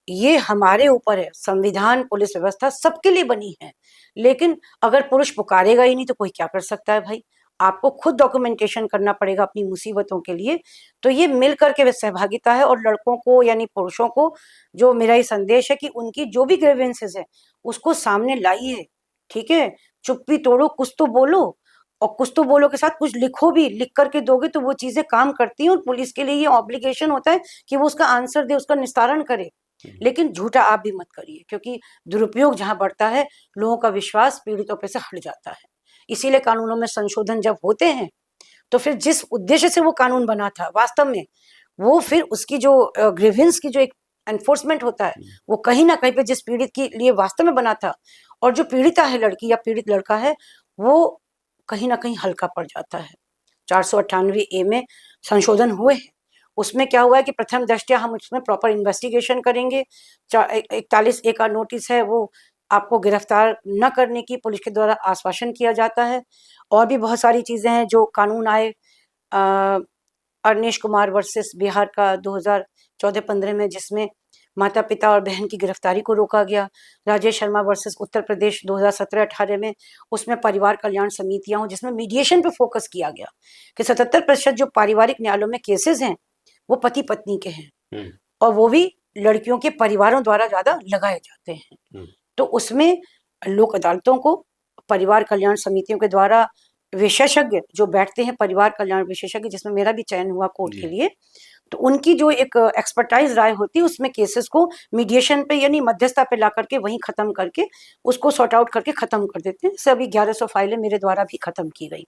ये हमारे ऊपर है, संविधान पुलिस व्यवस्था सबके लिए बनी है, लेकिन अगर पुरुष पुकारेगा ही नहीं तो कोई क्या कर सकता है भाई। आपको खुद डॉक्यूमेंटेशन करना पड़ेगा अपनी मुसीबतों के लिए। तो ये मिल करके सहभागिता है, और लड़कों को यानी पुरुषों को जो मेरा ये संदेश है कि उनकी जो भी ग्रीवेंसेस है उसको सामने लाइए, ठीक है, चुप्पी तोड़ो, कुछ तो बोलो, और कुछ तो बोलो के साथ कुछ लिखो भी, लिख करके दोगे तो वो चीजें काम करती हैं। और पुलिस के लिए ये ऑब्लिगेशन होता है कि वो उसका आंसर दे, उसका निस्तारण करे, लेकिन झूठा आप भी मत करिए, क्योंकि दुरुपयोग जहां बढ़ता है लोगों का विश्वास पीड़ितों पे से हट जाता है। इसीलिए कानूनों में संशोधन जब होते हैं तो फिर जिस उद्देश्य से वो कानून बना था वास्तव में वो फिर उसकी जो ग्रीवेंस की जो एक एनफोर्समेंट होता है वो कहीं ना कहीं पे जिस पीड़ित के लिए वास्तव में बना था, और जो पीड़िता है लड़की या पीड़ित लड़का है, वो कहीं ना कहीं हल्का पड़ जाता है। 498A में संशोधन हुए हैं, उसमें क्या हुआ है कि प्रथम दृष्टया हम उसमें प्रॉपर इन्वेस्टिगेशन करेंगे। 41A का नोटिस है वो आपको गिरफ्तार न करने की पुलिस के द्वारा आश्वासन किया जाता है। और भी बहुत सारी चीजें हैं जो कानून आए, अरनेश कुमार वर्सेस बिहार का 2014-15 में, जिसमें माता पिता और बहन की गिरफ्तारी को रोका गया। राजेश शर्मा वर्सेस उत्तर प्रदेश 2017-18 में, उसमें परिवार कल्याण समितियां हों जिसमें मीडिएशन पे फोकस किया गया कि 77% जो पारिवारिक न्यायालयों में केसेस हैं वो पति पत्नी के हैं, और वो भी लड़कियों के परिवारों द्वारा ज्यादा लगाए जाते हैं। तो उसमें लोक अदालतों को परिवार कल्याण समितियों के द्वारा विशेषज्ञ जो बैठते हैं, परिवार कल्याण विशेषज्ञ, जिसमें मेरा भी चयन हुआ कोर्ट के लिए, तो उनकी जो एक एक्सपर्टाइज राय होती है उसमें केसेस को मीडिएशन पे यानी मध्यस्थता पे ला करके वहीं खत्म करके उसको सॉर्ट आउट करके खत्म कर देते हैं। इससे अभी 1100 फाइलें मेरे द्वारा भी खत्म की गई।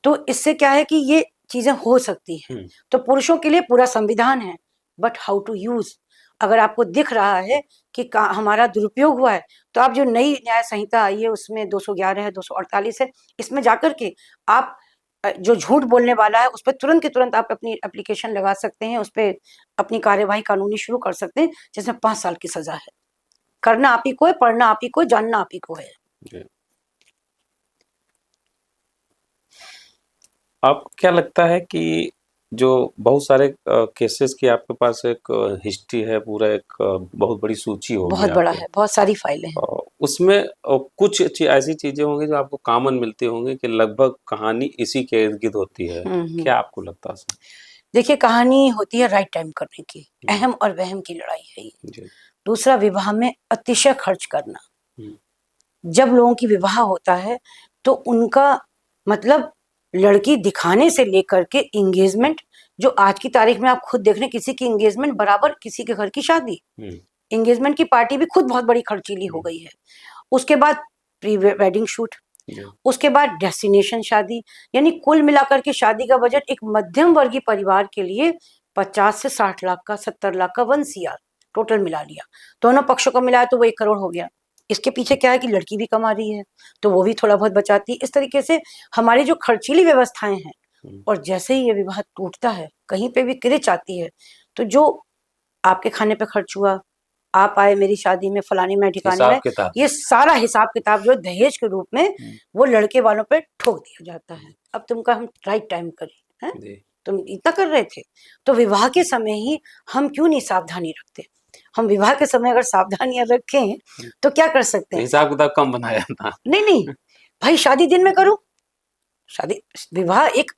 तो इससे क्या है कि ये चीजें हो सकती हैं। तो पुरुषों के लिए पूरा संविधान है, बट हाउ टू यूज। अगर आपको दिख रहा है कि हमारा दुरुपयोग हुआ है तो आप जो नई न्याय संहिता आई है उसमें 211 है, 248 है, इसमें जाकर के आप जो झूठ बोलने वाला है उस पर तुरंत के तुरंत आप अपनी एप्लीकेशन लगा सकते हैं, उस पर अपनी कार्यवाही कानूनी शुरू कर सकते हैं, जिसमें 5 साल की सजा है। करना आप ही को है, पढ़ना आप ही को है, जानना आप ही को है। आपको क्या लगता है कि जो बहुत सारे केसेस की आपके पास एक हिस्ट्री है, पूरा एक बहुत बड़ी सूची होगी, बहुत बड़ा है, बहुत सारी फाइलें हैं। उसमें कुछ ऐसी चीजें होंगी जो आपको कॉमन मिलती होंगी कि लगभग कहानी इसी के इर्द गिर्द होती है। क्या आपको लगता है सर? देखिए, कहानी होती है राइट टाइम करने की, अहम और वहम की लड़ाई है ये। जी। दूसरा, विवाह में अतिशय खर्च करना। हम्म, जब लोगों की विवाह होता है तो उनका मतलब लड़की दिखाने से लेकर के एंगेजमेंट, जो आज की तारीख में आप खुद देख रहे हैं, किसी की एंगेजमेंट बराबर किसी के घर की शादी। एंगेजमेंट की पार्टी भी खुद बहुत बड़ी खर्चीली हो गई है। उसके बाद प्री वेडिंग शूट, जी। उसके बाद डेस्टिनेशन शादी, यानी कुल मिलाकर के शादी का बजट एक मध्यम वर्गीय परिवार के लिए 50 से 60 लाख का, 70 लाख का, 1 CR टोटल मिला लिया। दोनों पक्षों को मिलाया तो वो 1 करोड़ हो गया। इसके पीछे क्या है कि लड़की भी कमा रही है तो वो भी थोड़ा बहुत बचाती है। इस तरीके से हमारी जो खर्चीली व्यवस्थाएं हैं, और जैसे ही ये विवाह टूटता है, कहीं पे भी क्रिच आती है, तो जो आपके खाने पे खर्च हुआ, आप आए मेरी शादी में, फलाने में, ठिकाने हिसाब में, किताब। ये सारा हिसाब किताब जो दहेज के रूप में वो लड़के वालों पे ठोक दिया जाता है। अब तुमका हम राइट टाइम करें हैं, जी। तुम इतना कर रहे थे, तो विवाह के समय ही हम क्यों नहीं सावधानी रखते? हम विवाह के समय अगर सावधानियां रखें तो क्या कर सकते तो हैं? हिसाब किताब कम बनाया था। नहीं भाई, शादी दिन में करो। शादी, विवाह एक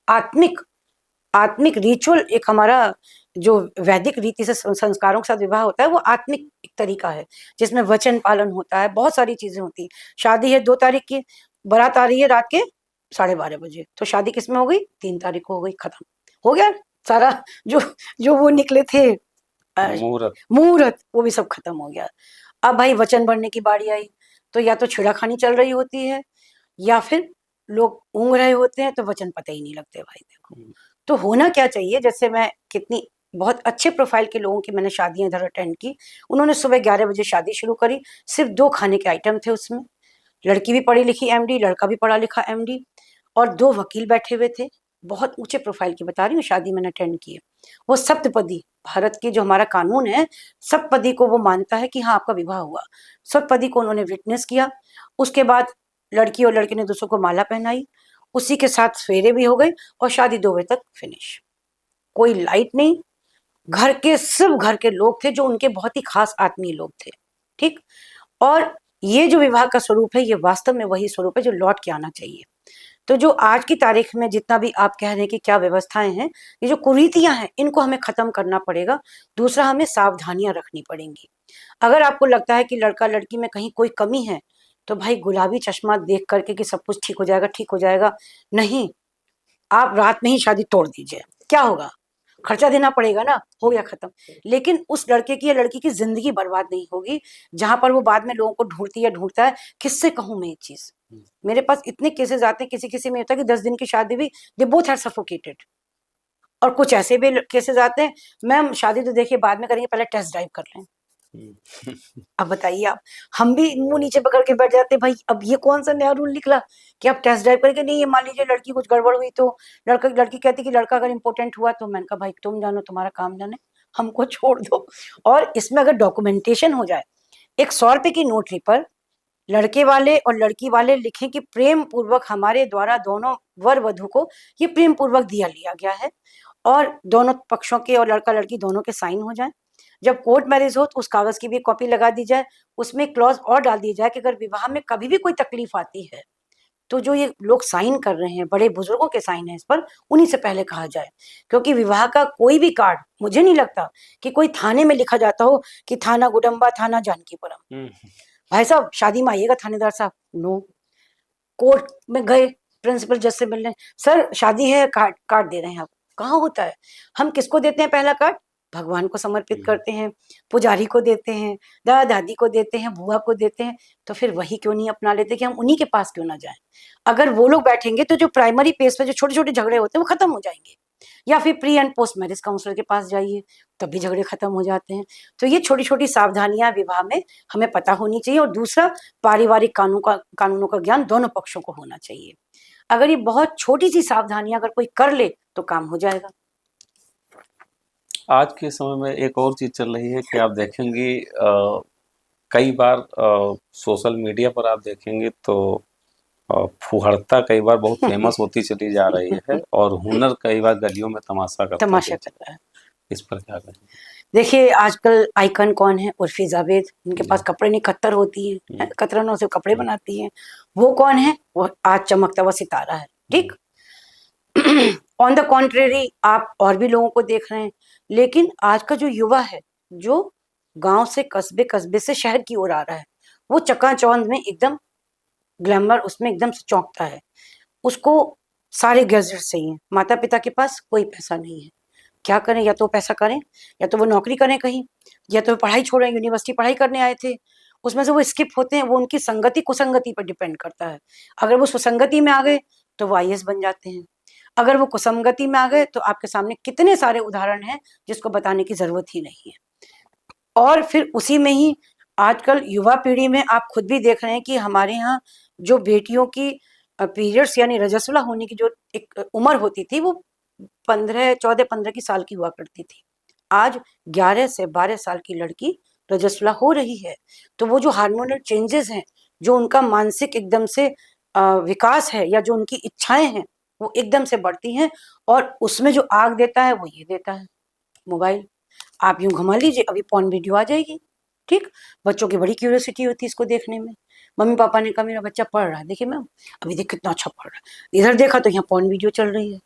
आत्मिक रिचुअल, एक हमारा जो वैदिक रीति से संस्कारों के साथ विवाह होता है, वो आत्मिक एक तरीका है जिसमें वचन पालन होता है, बहुत सारी चीजें होती है। शादी है 2 तारीख की, बारात आ रही है रात के 12:30 बजे, तो शादी किस में हो गई? 3 तारीख को हो गई, खत्म हो गया सारा। जो जो वो निकले थे मुहूर्त, वो भी सब खत्म हो गया। अब भाई वचन भरने की बारी आई, तो या तो छेड़ाखानी चल रही होती है या फिर लोग ऊँग रहे होते हैं, तो वचन पता ही नहीं लगते भाई। देखो, तो होना क्या चाहिए, जैसे मैं कितनी बहुत अच्छे प्रोफाइल के लोगों की मैंने शादियां इधर अटेंड की। उन्होंने सुबह 11 बजे शादी शुरू करी, सिर्फ 2 खाने के आइटम थे उसमें। लड़की भी पढ़ी लिखी MD, लड़का भी पढ़ा लिखा MD, और 2 वकील बैठे हुए थे। बहुत ऊंचे प्रोफाइल की बता रही हूँ, शादी मैंने अटेंड की है। वो सप्तपदी, भारत की जो हमारा कानून है, सप्तपदी को वो मानता है कि हाँ आपका विवाह हुआ। सप्तपदी को उन्होंने विटनेस किया। उसके बाद लड़की और लड़के ने दूसरों को माला पहनाई, उसी के साथ फेरे भी हो गए और शादी 2 बजे तक फिनिश। कोई लाइट नहीं, घर के सिर्फ घर के लोग थे जो उनके बहुत ही खास आत्मीय लोग थे। ठीक, और ये जो विवाह का स्वरूप है, ये वास्तव में वही स्वरूप है जो लौट के आना चाहिए। तो जो आज की तारीख में जितना भी आप कह रहे हैं कि क्या व्यवस्थाएं हैं, ये जो कुरीतियां हैं, इनको हमें खत्म करना पड़ेगा। दूसरा, हमें सावधानियां रखनी पड़ेंगी। अगर आपको लगता है कि लड़का लड़की में कहीं कोई कमी है, तो भाई गुलाबी चश्मा देख करके कि सब कुछ ठीक हो जाएगा, ठीक हो जाएगा, नहीं। आप रात में ही शादी तोड़ दीजिए, क्या होगा? खर्चा देना पड़ेगा ना, हो गया खत्म। लेकिन उस लड़के की या लड़की की जिंदगी बर्बाद नहीं होगी, जहां पर वो बाद में लोगों को ढूंढती या ढूंढता है। किससे कहूं मैं ये चीज? मेरे पास इतने केसेस आते हैं, किसी किसी में होता है कि 10 दिन की शादी भी, दे बोथ आर सफोकेटेड। और कुछ ऐसे भी केसेस आते हैं, मैम शादी तो देखिए बाद में करेंगे, पहले टेस्ट ड्राइव कर लें। अब बताइए आप, हम भी मुंह नीचे पकड़ के बैठ जाते हैं, भाई अब ये कौन सा नया रूल निकला कि आप टेस्ट ड्राइव करके? नहीं, ये मान लीजिए लड़की कुछ गड़बड़ हुई तो लड़की कहती कि लड़का अगर इंपॉर्टेंट हुआ, तो मैंने कहा भाई तुम जानो, तुम्हारा काम जाने, हमको छोड़ दो। और इसमें अगर डॉक्यूमेंटेशन हो जाए, एक 100 रुपए की नोटरी पर लड़के वाले और लड़की वाले लिखें कि प्रेम पूर्वक हमारे द्वारा दोनों वर वधु को ये प्रेम पूर्वक दिया लिया गया है, और दोनों पक्षों के और लड़का लड़की दोनों के साइन हो जाए। जब कोर्ट मैरिज हो तो उस कागज की भी कॉपी लगा दी जाए, उसमें क्लॉज और डाल दी जाए कि अगर विवाह में कभी भी कोई तकलीफ आती है, तो जो ये लोग साइन कर रहे हैं, बड़े बुजुर्गों के साइन है इस पर, उन्हीं से पहले कहा जाए। क्योंकि विवाह का कोई भी कार्ड, मुझे नहीं लगता कि कोई थाने में लिखा जाता हो कि थाना गुडम्बा, थाना जानकीपुरम। भाई साहब शादी में आइएगा थानेदार साहब, नो। कोर्ट में गए प्रिंसिपल जज से मिलने, सर शादी है, कार्ड दे रहे हैं आप। कहाँ होता है? हम किसको देते हैं पहला कार्ड? भगवान को समर्पित करते हैं, पुजारी को देते हैं, दादा दादी को देते हैं, बुआ को देते हैं। तो फिर वही क्यों नहीं अपना लेते कि हम उन्हीं के पास क्यों ना जाएं? अगर वो लोग बैठेंगे तो जो प्राइमरी पेज पे जो छोटे छोटे झगड़े होते हैं वो खत्म हो जाएंगे। या फिर pre and post marriage counsellor के पास जाइए, तब भी झगड़े खत्म हो जाते हैं। तो ये छोटी छोटी सावधानियां विवाह में हमें पता होनी चाहिए। और दूसरा, पारिवारिक कानूनों का ज्ञान दोनों पक्षों को होना चाहिए। अगर ये बहुत छोटी सी सावधानियां अगर कोई कर ले तो काम हो जाएगा। आज के समय में एक और चीज चल रही है कि आप देखेंगे कई बार सोशल मीडिया पर आप देखेंगे तो फुहड़ता कई बार बहुत फेमस होती चली जा रही है और हुनर कई बार गलियों में तमाशा करता है। है। इस पर क्या कहेंगे? देखिए आजकल आइकन कौन है? उर्फी जावेद, उनके पास कपड़े नहीं कत्तर होती है, कतरनों से कपड़े बनाती हैं। वो कौन है? वो आज चमकता हुआ सितारा है, ठीक। ऑन द कॉन्ट्रेरी आप और भी लोगों को देख रहे हैं, लेकिन आज का जो युवा है, जो गांव से कस्बे, कस्बे से शहर की ओर आ रहा है, वो चकाचौंध में एकदम ग्लैमर, उसमें एकदम से चौंकता है। उसको सारे गैजेट्स चाहिए। माता पिता के पास कोई पैसा नहीं है। क्या करें? या तो पैसा करें, या तो वो नौकरी करें कहीं, या तो पढ़ाई छोड़ें, यूनिवर्सिटी पढ़ाई करने आए थे, उसमें से वो स्किप होते हैं। वो उनकी संगति कुसंगति पर डिपेंड करता है। अगर वो सुसंगति में आ गए तो वो आईएएस बन जाते हैं। अगर वो कुसंगति में आ गए तो आपके सामने कितने सारे उदाहरण हैं जिसको बताने की जरूरत ही नहीं है। और फिर उसी में ही आजकल युवा पीढ़ी में आप खुद भी देख रहे हैं कि हमारे यहाँ जो बेटियों की पीरियड्स यानी रजस्वला होने की जो एक उम्र होती थी, वो 14-15 की साल की हुआ करती थी। आज 11 से 12 साल की लड़की रजस्वला हो रही है। तो वो जो हार्मोनल चेंजेस हैं, जो उनका मानसिक एकदम से विकास है, या जो उनकी इच्छाएं हैं, वो एकदम से बढ़ती हैं। और उसमें जो आग देता है वो ये देता है, मोबाइल। आप यूं घुमा लीजिए, अभी पॉर्न वीडियो आ जाएगी, ठीक। बच्चों की बड़ी क्यूरियोसिटी होती है इसको देखने में। मम्मी पापा ने कहा मेरा बच्चा पढ़ रहा है, देखिए मैम अभी देख कितना अच्छा पढ़ रहा है, इधर देखा तो यहाँ पॉर्न वीडियो चल रही है।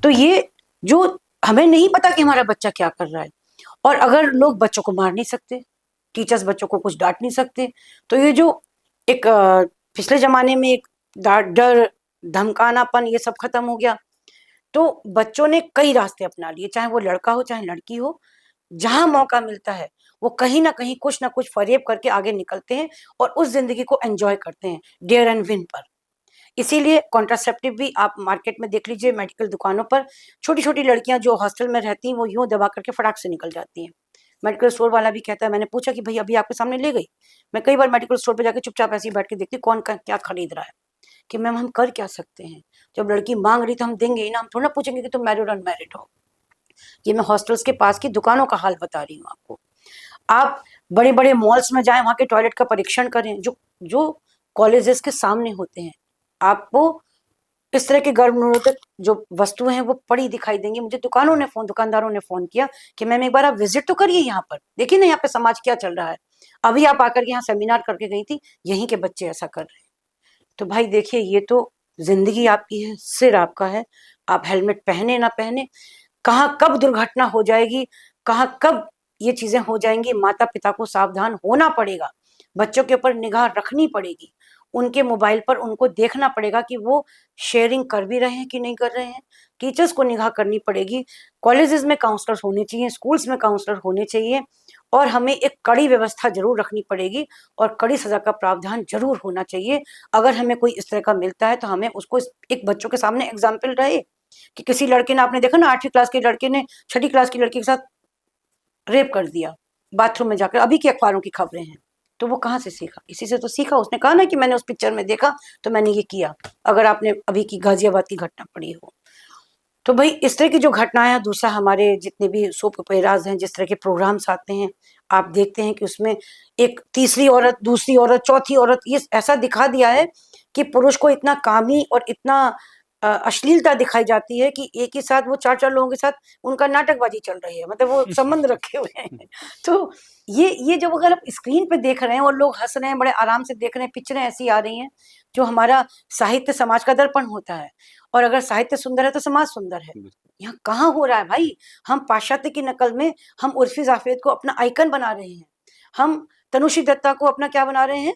तो ये जो हमें नहीं पता कि हमारा बच्चा क्या कर रहा है। और अगर लोग बच्चों को मार नहीं सकते, टीचर्स बच्चों को कुछ डांट नहीं सकते, तो ये जो एक पिछले जमाने में एक डर धमकानापन, ये सब खत्म हो गया। तो बच्चों ने कई रास्ते अपना लिए, चाहे वो लड़का हो चाहे लड़की हो, जहां मौका मिलता है वो कहीं ना कहीं कुछ ना कुछ फरेब करके आगे निकलते हैं और उस जिंदगी को एंजॉय करते हैं, डेयर एंड विन पर। इसीलिए कॉन्ट्रासेप्टिव भी आप मार्केट में देख लीजिए, मेडिकल दुकानों पर छोटी छोटी लड़कियां जो हॉस्टल में रहती हैं, वो यूं दबा करके फटाक से निकल जाती हैं। मेडिकल स्टोर वाला भी कहता है, मैंने पूछा कि भाई अभी आपके सामने ले गई? मैं कई बार मेडिकल स्टोर पे जाके चुपचाप ऐसे ही बैठ के देखती हूँ कौन क्या खरीद रहा है, कि मैम हम कर क्या सकते हैं? जब लड़की मांग रही तो हम देंगे ही ना, हम थोड़ा ना पूछेंगे कि तुम मैरिड अनमैरिड हो। ये मैं हॉस्टल्स के पास की दुकानों का हाल बता रही हूँ आपको। आप बड़े बड़े मॉल्स में जाएं, वहां के टॉयलेट का परीक्षण करें, जो जो कॉलेजेस के सामने होते हैं, आपको इस तरह के गर्भ निरोधक जो वस्तुएं हैं वो पड़ी दिखाई देंगी। मुझे दुकानदारों ने फोन किया कि मैम एक बार आप विजिट तो करिए यहाँ पर, देखिए ना यहाँ पे समाज क्या चल रहा है। अभी आप आकर के यहाँ सेमिनार करके गई थी, यहीं के बच्चे ऐसा कर रहे हैं। तो भाई देखिए, ये तो जिंदगी आपकी है, सिर आपका है। आप हेलमेट पहने ना पहने, कहाँ कब दुर्घटना हो जाएगी, कहाँ कब ये चीजें हो जाएंगी, माता पिता को सावधान होना पड़ेगा। बच्चों के ऊपर निगाह रखनी पड़ेगी, उनके मोबाइल पर उनको देखना पड़ेगा कि वो शेयरिंग कर भी रहे हैं कि नहीं कर रहे हैं। टीचर्स को निगाह करनी पड़ेगी। कॉलेजेस में काउंसलर्स होने चाहिए, स्कूल्स में काउंसलर होने चाहिए। और हमें एक कड़ी व्यवस्था जरूर रखनी पड़ेगी और कड़ी सजा का प्रावधान जरूर होना चाहिए। अगर हमें कोई इस तरह का मिलता है तो हमें उसको एक बच्चों के सामने एग्जाम्पल रहे कि किसी लड़के ने, आपने देखा ना 8वीं क्लास के लड़के ने 6ठी क्लास की लड़की के साथ रेप कर दिया बाथरूम में जाकर, अभी की अखबारों की खबरें हैं। तो वो कहाँ से सीखा? इसी से तो सीखा। उसने कहा ना कि मैंने उस पिक्चर में देखा तो मैंने ये किया। अगर आपने अभी की गाजियाबाद की घटना पढ़ी हो तो भाई इस तरह की जो घटनाएं हैं। दूसरा, हमारे जितने भी सोप ओपेराज हैं, जिस तरह के प्रोग्राम्स आते हैं, आप देखते हैं कि उसमें एक तीसरी औरत, दूसरी औरत, चौथी औरत, ये ऐसा दिखा दिया है कि पुरुष को इतना कामी और इतना अश्लीलता दिखाई जाती है कि एक ही साथ वो 4-4 लोगों के साथ उनका नाटकबाजी चल रही है, मतलब वो संबंध रखे हुए हैं। तो ये जब अगर आप स्क्रीन पे देख रहे हैं और लोग हंस रहे हैं, बड़े आराम से देख रहे हैं, पिक्चरें ऐसी आ रही हैं जो हमारा साहित्य समाज का दर्पण होता है। और अगर साहित्य सुंदर है तो समाज सुंदर है। यहाँ कहाँ हो रहा है भाई? हम पाश्चात्य की नकल में हम उर्फी जावेद को अपना आइकन बना रहे हैं, हम तनुश्री दत्ता को अपना क्या बना रहे हैं?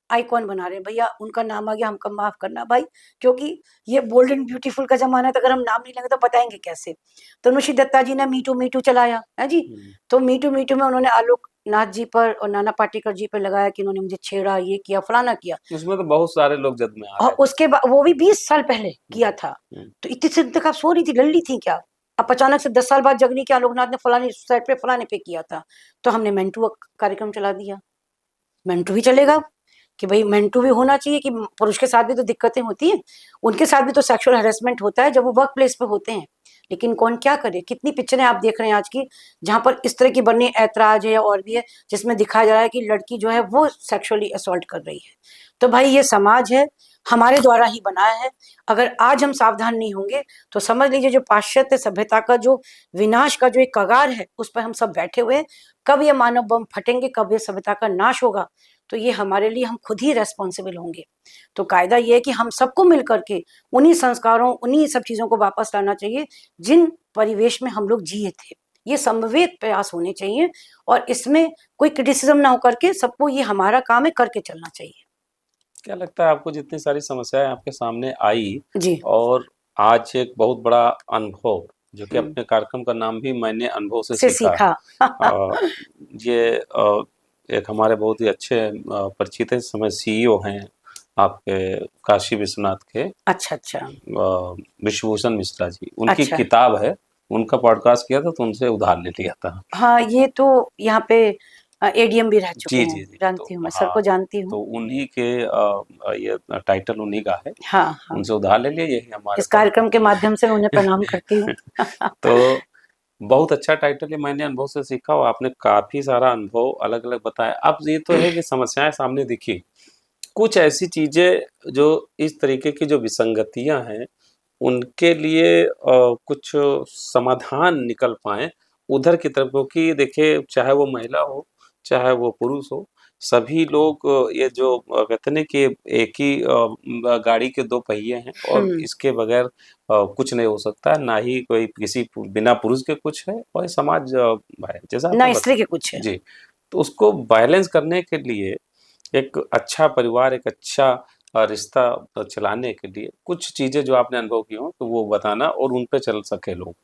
आइकॉन बना रहे हैं। भैया उनका नाम आ गया, हमको माफ करना भाई, क्योंकि ये बोल्ड एंड ब्यूटीफुल का जमाना है, तो अगर हम नाम नहीं लेंगे तो बताएंगे कैसे? तनुश्री दत्ता जी ने मीटू चलाया है जी। तो मीटू में उन्होंने आलोक नाथ जी पर और नाना पाटेकर जी पर लगाया कि उन्होंने मुझे छेड़ा, ये किया, फलाना किया। उसमें तो बहुत सारे लोग जद में आ और गए। उसके बाद वो भी 20 साल पहले किया था। तो इतनी दिन तक आप सो रही थी, लल्ली थी क्या? अब अचानक से 10 साल बाद जगनी कि आलोकनाथ ने फलानी साइड पे फलाने पे किया था, तो हमने मेंटू कार्यक्रम चला दिया। मेंटू भी चलेगा कि भाई मेंटू भी होना चाहिए, कि पुरुष के साथ भी तो दिक्कतें होती हैं, उनके साथ भी तो सेक्सुअल हैरेसमेंट होता है जब वो वर्क प्लेस पे होते हैं। लेकिन कौन क्या करे? कितनी पिक्चरें आप देख रहे हैं आज की जहां पर इस तरह की बनी ऐतराज है या और भी है, जिसमें दिखाया जा रहा है कि लड़की जो है वो सेक्सुअली असॉल्ट कर रही है। तो भाई ये समाज है, हमारे द्वारा ही बनाया है। अगर आज हम सावधान नहीं होंगे तो समझ लीजिए जो पाश्चात्य सभ्यता का जो विनाश का जो एक कगार है उस पर हम सब बैठे हुए हैं। कब ये मानव बम फटेंगे, कब ये सभ्यता का नाश होगा, तो ये हमारे लिए हम खुद ही रेस्पॉन्सिबल होंगे। तो कायदा ये है कि हम सबको मिल करके उन्हीं संस्कारों, उन्हीं सब चीजों को वापस लाना चाहिए जिन परिवेश में हम लोग जिए थे। ये समवेत प्रयास होने चाहिए और इसमें कोई क्रिटिसिज्म ना होकर के सबको ये हमारा काम है करके चलना चाहिए। क्या लगता है आपको, जितनी सारी समस्याएं आपके सामने आई जी। और आज एक बहुत बड़ा अनुभव, जो कि हम्म, अपने कार्यक्रम का नाम भी मैंने अनुभव से से सीखा, सीखा। ये एक हमारे बहुत ही अच्छे परिचित हैं, समय सीईओ हैं आपके काशी विश्वनाथ के, अच्छा अच्छा। विश्वभूषण मिश्रा जी, उनकी अच्छा। किताब है, उनका पॉडकास्ट किया था तो उनसे उधार ले लिया था। हाँ, ये तो यहाँ पे एडीएम भी रह चुके जी हैं, जी जी। तो जानती हूँ, मैं सर को हाँ, जानती हूँ। तो उन्हीं के ये टाइटल उन्हीं का है, हाँ हाँ, उनसे उधार ले लिया, यही हमारे इस कार्यक्रम के माध्यम से मैं उन्हें प्रणाम करती हूँ। तो बहुत अच्छा टाइटल है, मैंने अनुभव से सीखा और आपने काफी सारा अनुभव अलग अलग बताया। अब ये तो है कि समस्याएं सामने दिखी, कुछ ऐसी चीजें जो इस तरीके की जो विसंगतियां हैं उनके लिए कुछ समाधान निकल पाए उधर की तरफ, क्योंकि देखिए चाहे वो महिला हो चाहे वो पुरुष हो, सभी लोग ये जो कहते हैं ना कि एक ही गाड़ी के दो पहिए हैं और हम्म। इसके बगैर कुछ नहीं हो सकता, ना ही कोई बिना पुरुष के कुछ है और ये समाज है जैसा आपने ना स्त्री बताया। के कुछ है। जी। तो उसको बैलेंस करने के लिए एक अच्छा परिवार, एक अच्छा रिश्ता चलाने के लिए कुछ चीजें जो आपने अनुभव की हो तो वो बताना और उन पे चल सके लोग।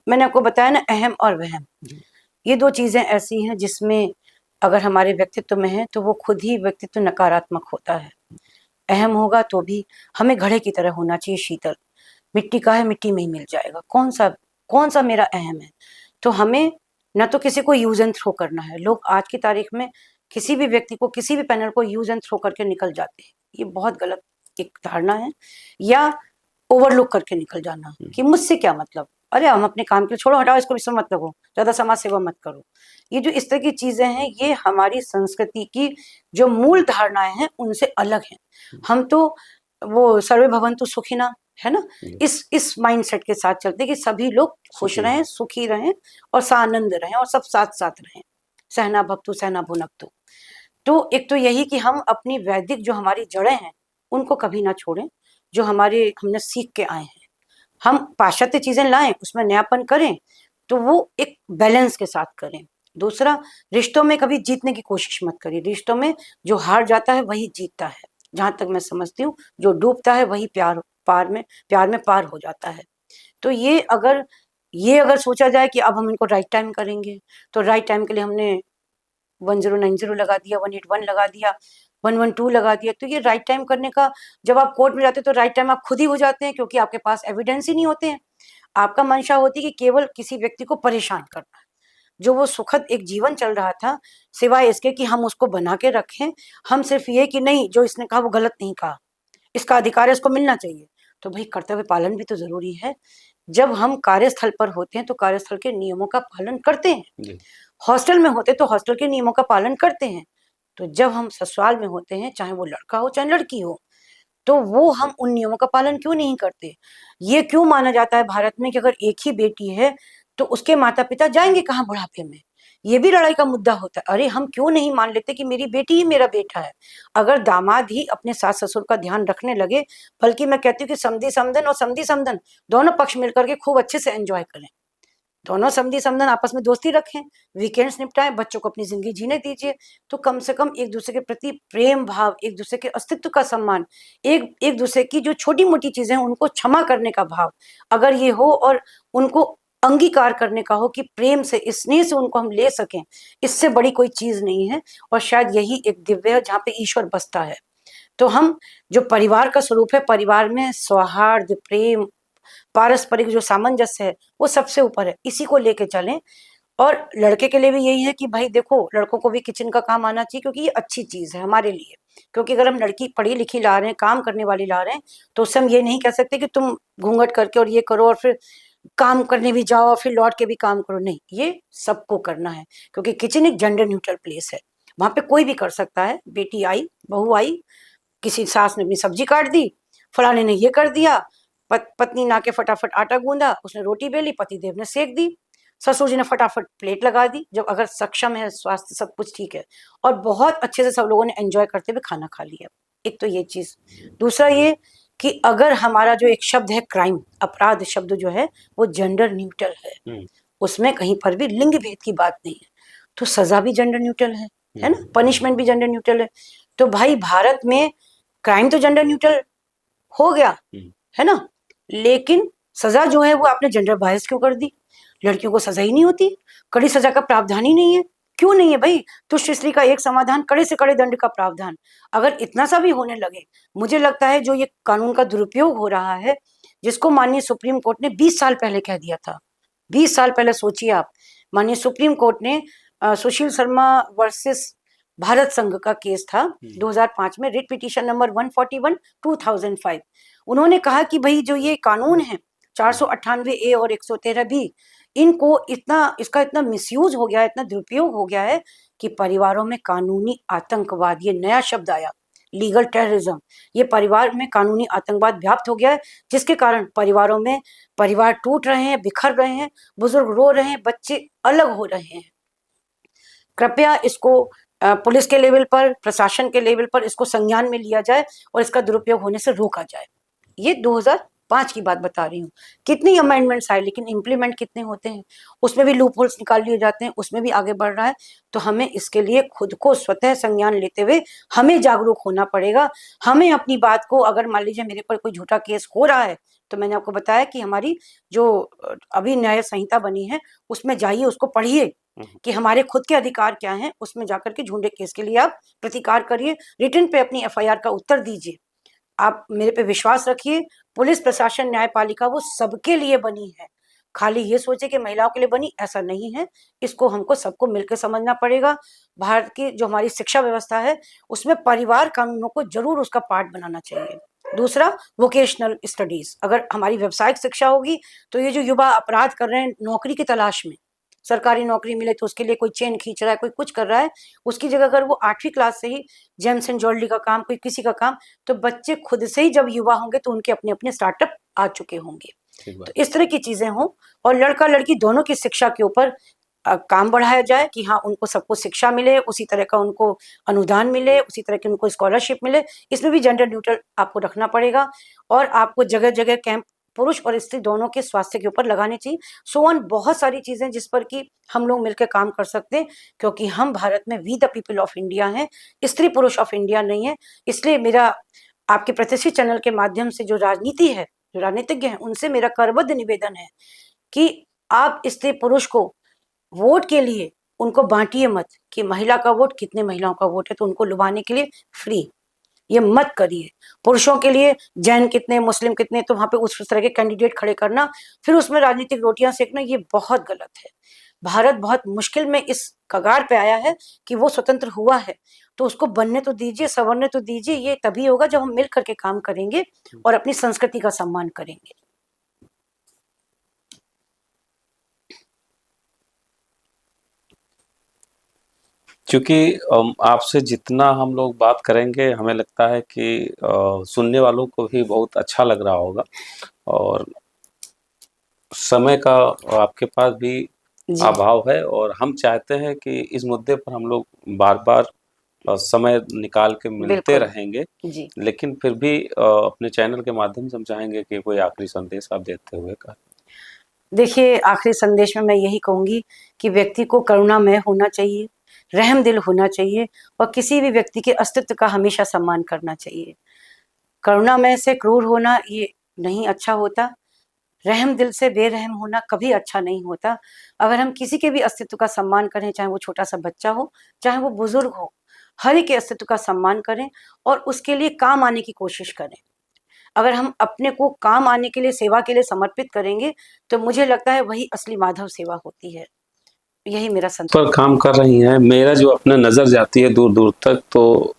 मैंने आपको बताया ना, अहम और वहम, जी। ये दो चीजें ऐसी हैं जिसमें अगर हमारे व्यक्तित्व में है तो वो खुद ही व्यक्तित्व नकारात्मक होता है। अहम होगा तो भी हमें घड़े की तरह होना चाहिए, शीतल। मिट्टी का है, मिट्टी में ही मिल जाएगा। कौन सा मेरा अहम है। तो हमें न तो किसी को यूज एंड थ्रो करना है। लोग आज की तारीख में किसी भी व्यक्ति को, किसी भी पैनल को यूज एंड थ्रो करके निकल जाते हैं। ये बहुत गलत एक धारणा है। या ओवरलुक करके निकल जाना कि मुझसे क्या मतलब, अरे हम अपने काम के लिए, छोड़ो हटाओ इसको, इसमें मत लगो, ज्यादा समाज सेवा मत करो। ये जो इस तरह की चीजें हैं ये हमारी संस्कृति की जो मूल धारणाएं हैं उनसे अलग हैं। हम तो वो सर्वे भवन्तु सुखिना, है ना, जी। इस माइंडसेट के साथ चलते कि सभी लोग खुश सुखी रहें, रहे। सुखी रहें और सानंद रहें और सब साथ साथ रहें। सहना भवतु सहना भुनक्तु। तो एक तो यही कि हम अपनी वैदिक जो हमारी जड़ें हैं उनको कभी ना छोड़ें, जो हमारे हमने सीख के आए हैं। हम पाश्चात्य चीजें लाएं, उसमें नयापन करें, तो वो एक बैलेंस के साथ करें। दूसरा, रिश्तों में कभी जीतने की कोशिश मत करिए। रिश्तों में जो हार जाता है वही जीतता है, जहां तक मैं समझती हूँ। जो डूबता है वही प्यार में पार हो जाता है। तो ये अगर सोचा जाए कि अब हम इनको राइट टाइम करेंगे, तो राइट टाइम के लिए हमने 1090 लगा दिया, 181 लगा दिया, 112 लगा दिया, तो ये राइट टाइम करने का, जब आप कोर्ट में जाते हैं तो राइट टाइम आप खुद ही हो जाते हैं, क्योंकि आपके पास एविडेंस ही नहीं होते हैं। आपका मंशा होती है कि केवल किसी व्यक्ति को परेशान करना है। जो वो सुखद एक जीवन चल रहा था, सिवाय इसके कि हम उसको बना के रखें, हम सिर्फ ये कि नहीं, जो इसने कहा वो गलत नहीं कहा, इसका अधिकार है, इसको मिलना चाहिए। तो भाई कर्तव्य पालन भी तो जरूरी है। जब हम कार्यस्थल पर होते हैं तो कार्यस्थल के नियमों का पालन करते हैं। जी। हॉस्टल में होते तो हॉस्टल के नियमों का पालन करते हैं। तो जब हम ससुराल में होते हैं, चाहे वो लड़का हो चाहे लड़की हो, तो वो हम उन नियमों का पालन क्यों नहीं करते। ये क्यों माना जाता है भारत में कि अगर एक ही बेटी है तो उसके माता पिता जाएंगे कहाँ बुढ़ापे में। ये भी लड़ाई का मुद्दा होता है। अरे हम क्यों नहीं मान लेते कि मेरी बेटी ही मेरा बेटा है। अगर दामाद ही अपने सास ससुर का ध्यान रखने लगे, बल्कि मैं कहती हूँ कि समधी समधन और समधी समधन दोनों पक्ष मिलकर के खूब अच्छे से एंजॉय करें। दोनों समधी समधन आपस में दोस्ती रखें, वीकेंड्स निपटाएं, बच्चों को अपनी जिंदगी जीने दीजिए। तो कम से कम एक दूसरे के प्रति प्रेम भाव, एक दूसरे के अस्तित्व का सम्मान, एक एक दूसरे की जो छोटी मोटी चीजें हैं उनको क्षमा करने का भाव अगर ये हो, और उनको अंगीकार करने का हो कि प्रेम से, स्नेह से उनको हम ले सकें, इससे बड़ी कोई चीज नहीं है। और शायद यही एक दिव्य है जहाँ पे ईश्वर बसता है। तो हम जो परिवार का स्वरूप है, परिवार में सौहार्द, प्रेम, पारस्परिक जो सामंजस्य है वो सबसे ऊपर है, इसी को लेके चलें। और लड़के के लिए भी यही है कि भाई देखो, लड़कों को भी किचन का काम आना चाहिए, क्योंकि ये अच्छी चीज है हमारे लिए। क्योंकि अगर हम लड़की पढ़ी लिखी ला रहे हैं, काम करने वाली ला रहे हैं, तो उससे हम ये नहीं कह सकते कि तुम घूंघट करके और ये करो और फिर काम करने भी जाओ और फिर लौट के भी काम करो। नहीं, ये सबको करना है, क्योंकि किचन एक जेंडर न्यूट्रल प्लेस है। वहां पे कोई भी कर सकता है। बेटी आई, बहू आई, किसी सास ने अपनी सब्जी काट दी, फलाने ने ये कर दिया, पत्नी ना के फटाफट आटा गूंदा, उसने रोटी बेली, पतिदेव ने सेक दी, ससुर जी ने फटाफट प्लेट लगा दी। जब अगर सक्षम है, स्वास्थ्य सब कुछ ठीक है और बहुत अच्छे से सब लोगों ने एंजॉय करते हुए खाना खा लिया। एक तो ये चीज। दूसरा ये कि अगर हमारा जो एक शब्द है क्राइम, अपराध शब्द जो है वो जेंडर न्यूट्रल है, उसमें कहीं पर भी लिंग भेद की बात नहीं है, तो सजा भी जेंडर न्यूट्रल है ना, पनिशमेंट भी जेंडर न्यूट्रल है। तो भाई भारत में क्राइम तो जेंडर न्यूट्रल हो गया है ना, लेकिन सजा जो है वो आपने जेंडर बायस क्यों कर दी? लड़कियों को सजा ही नहीं होती, कड़ी सजा का प्रावधान ही नहीं है। क्यों नहीं है भाई? तुष्ट स्त्री का एक समाधान, कड़े से कड़े दंड का प्रावधान। अगर इतना सा भी होने लगे, मुझे लगता है जो ये कानून का दुरुपयोग हो रहा है, जिसको माननीय सुप्रीम कोर्ट ने 20 साल पहले कह दिया था, 20 साल पहले सोचिए आप, माननीय सुप्रीम कोर्ट ने सुशील शर्मा वर्सेस भारत संघ का केस था 2005 में, रिट पिटीशन नंबर 141 2005। उन्होंने कहा कि भाई जो ये कानून है 498A और 113B, इनको इसका इतना मिसयूज हो गया है, इतना दुरुपयोग हो गया है कि परिवारों में कानूनी आतंकवाद, ये नया शब्द आया, लीगल टेररिज्म, ये परिवार में कानूनी आतंकवाद व्याप्त हो गया है, जिसके कारण परिवारों में परिवार टूट रहे हैं, बिखर रहे हैं, बुजुर्ग रो रहे हैं, बच्चे अलग हो रहे हैं। कृपया इसको पुलिस के लेवल पर, प्रशासन के लेवल पर इसको संज्ञान में लिया जाए और इसका दुरुपयोग होने से रोका जाए। ये 2005 की बात बता रही हूँ। कितनी अमेंडमेंट्स आए, लेकिन इम्प्लीमेंट कितने होते हैं? उसमें भी लूप होल्स निकाल लिए जाते हैं, उसमें भी आगे बढ़ रहा है। तो हमें इसके लिए खुद को स्वतः संज्ञान लेते हुए हमें जागरूक होना पड़ेगा। हमें अपनी बात को, अगर मान लीजिए मेरे पर कोई झूठा केस हो रहा है, तो मैंने आपको बताया कि हमारी जो अभी न्याय संहिता बनी है उसमें जाइए, उसको पढ़िए कि हमारे खुद के अधिकार क्या हैं, उसमें जाकर के झूठे केस के लिए आप प्रतिकार करिए, रिटर्न पे अपनी एफआईआर का उत्तर दीजिए। आप मेरे पे विश्वास रखिए, पुलिस प्रशासन न्यायपालिका वो सबके लिए बनी है। खाली ये सोचे कि महिलाओं के लिए बनी, ऐसा नहीं है। इसको हमको सबको मिलकर समझना पड़ेगा। भारत की जो हमारी शिक्षा व्यवस्था है उसमें परिवार कानूनों को जरूर उसका पार्ट बनाना चाहिए। दूसरा, वोकेशनल स्टडीज, अगर हमारी व्यावसायिक शिक्षा होगी तो ये जो युवा अपराध कर रहे हैं नौकरी की तलाश में, सरकारी नौकरी मिले तो उसके लिए कोई चेन खींच रहा है, कोई कुछ कर रहा है, उसकी जगह अगर वो 8वीं क्लास से ही जेम्स एंड ज्वेलरी का काम, कोई किसी का काम, तो बच्चे खुद से ही जब युवा होंगे तो उनके अपने अपने स्टार्टअप आ चुके होंगे। तो इस तरह की चीजें हों और लड़का लड़की दोनों की शिक्षा के ऊपर काम बढ़ाया जाए कि हाँ, उनको सबको शिक्षा मिले, उसी तरह का उनको अनुदान मिले, उसी तरह की उनको स्कॉलरशिप मिले। इसमें भी जेंडर न्यूट्रल आपको रखना पड़ेगा और आपको जगह जगह कैंप पुरुष और स्त्री दोनों के स्वास्थ्य के ऊपर लगाने चाहिए। सो ऑन, बहुत सारी चीजें जिस पर कि हम लोग मिलकर काम कर सकते हैं, क्योंकि हम भारत में we the people of India हैं, स्त्री पुरुष ऑफ इंडिया नहीं है। इसलिए मेरा आपके प्रतिष्ठित चैनल के माध्यम से जो राजनीति है, जो राजनीतिज्ञ हैं, उनसे मेरा करबद्ध निवेदन है कि आप स्त्री पुरुष को वोट के लिए उनको बांटिए मत कि महिला का वोट, कितने महिलाओं का वोट है, तो उनको लुभाने के लिए फ्री ये मत करिए। पुरुषों के लिए जैन कितने, मुस्लिम कितने, तो वहां पे उस तरह के कैंडिडेट खड़े करना, फिर उसमें राजनीतिक रोटियां सेकना, ये बहुत गलत है। भारत बहुत मुश्किल में इस कगार पे आया है कि वो स्वतंत्र हुआ है, तो उसको बनने तो दीजिए, संवरने तो दीजिए। ये तभी होगा जब हम मिल करके काम करेंगे और अपनी संस्कृति का सम्मान करेंगे। क्योंकि आपसे जितना हम लोग बात करेंगे, हमें लगता है कि सुनने वालों को भी बहुत अच्छा लग रहा होगा और समय का आपके पास भी अभाव है और हम चाहते हैं कि इस मुद्दे पर हम लोग बार बार समय निकाल के मिलते रहेंगे जी। लेकिन फिर भी अपने चैनल के माध्यम से हम चाहेंगे कि कोई आखिरी संदेश आप देते हुए का। देखिए, आखिरी संदेश में मैं यही कहूंगी कि व्यक्ति को करुणामय होना चाहिए, रहम दिल होना चाहिए और किसी भी व्यक्ति के अस्तित्व का हमेशा सम्मान करना चाहिए। करुणामय से क्रूर होना ये नहीं अच्छा होता, रहम दिल से बेरहम होना कभी अच्छा नहीं होता। अगर हम किसी के भी अस्तित्व का सम्मान करें, चाहे वो छोटा सा बच्चा हो, चाहे वो बुजुर्ग हो, हर एक के अस्तित्व का सम्मान करें और उसके लिए काम आने की कोशिश करें। अगर हम अपने को काम आने के लिए, सेवा के लिए समर्पित करेंगे, तो मुझे लगता है वही असली माधव सेवा होती है। यही मेरा संदेश पर काम कर रही हैं। मेरा जो अपना नजर जाती है दूर दूर तक, तो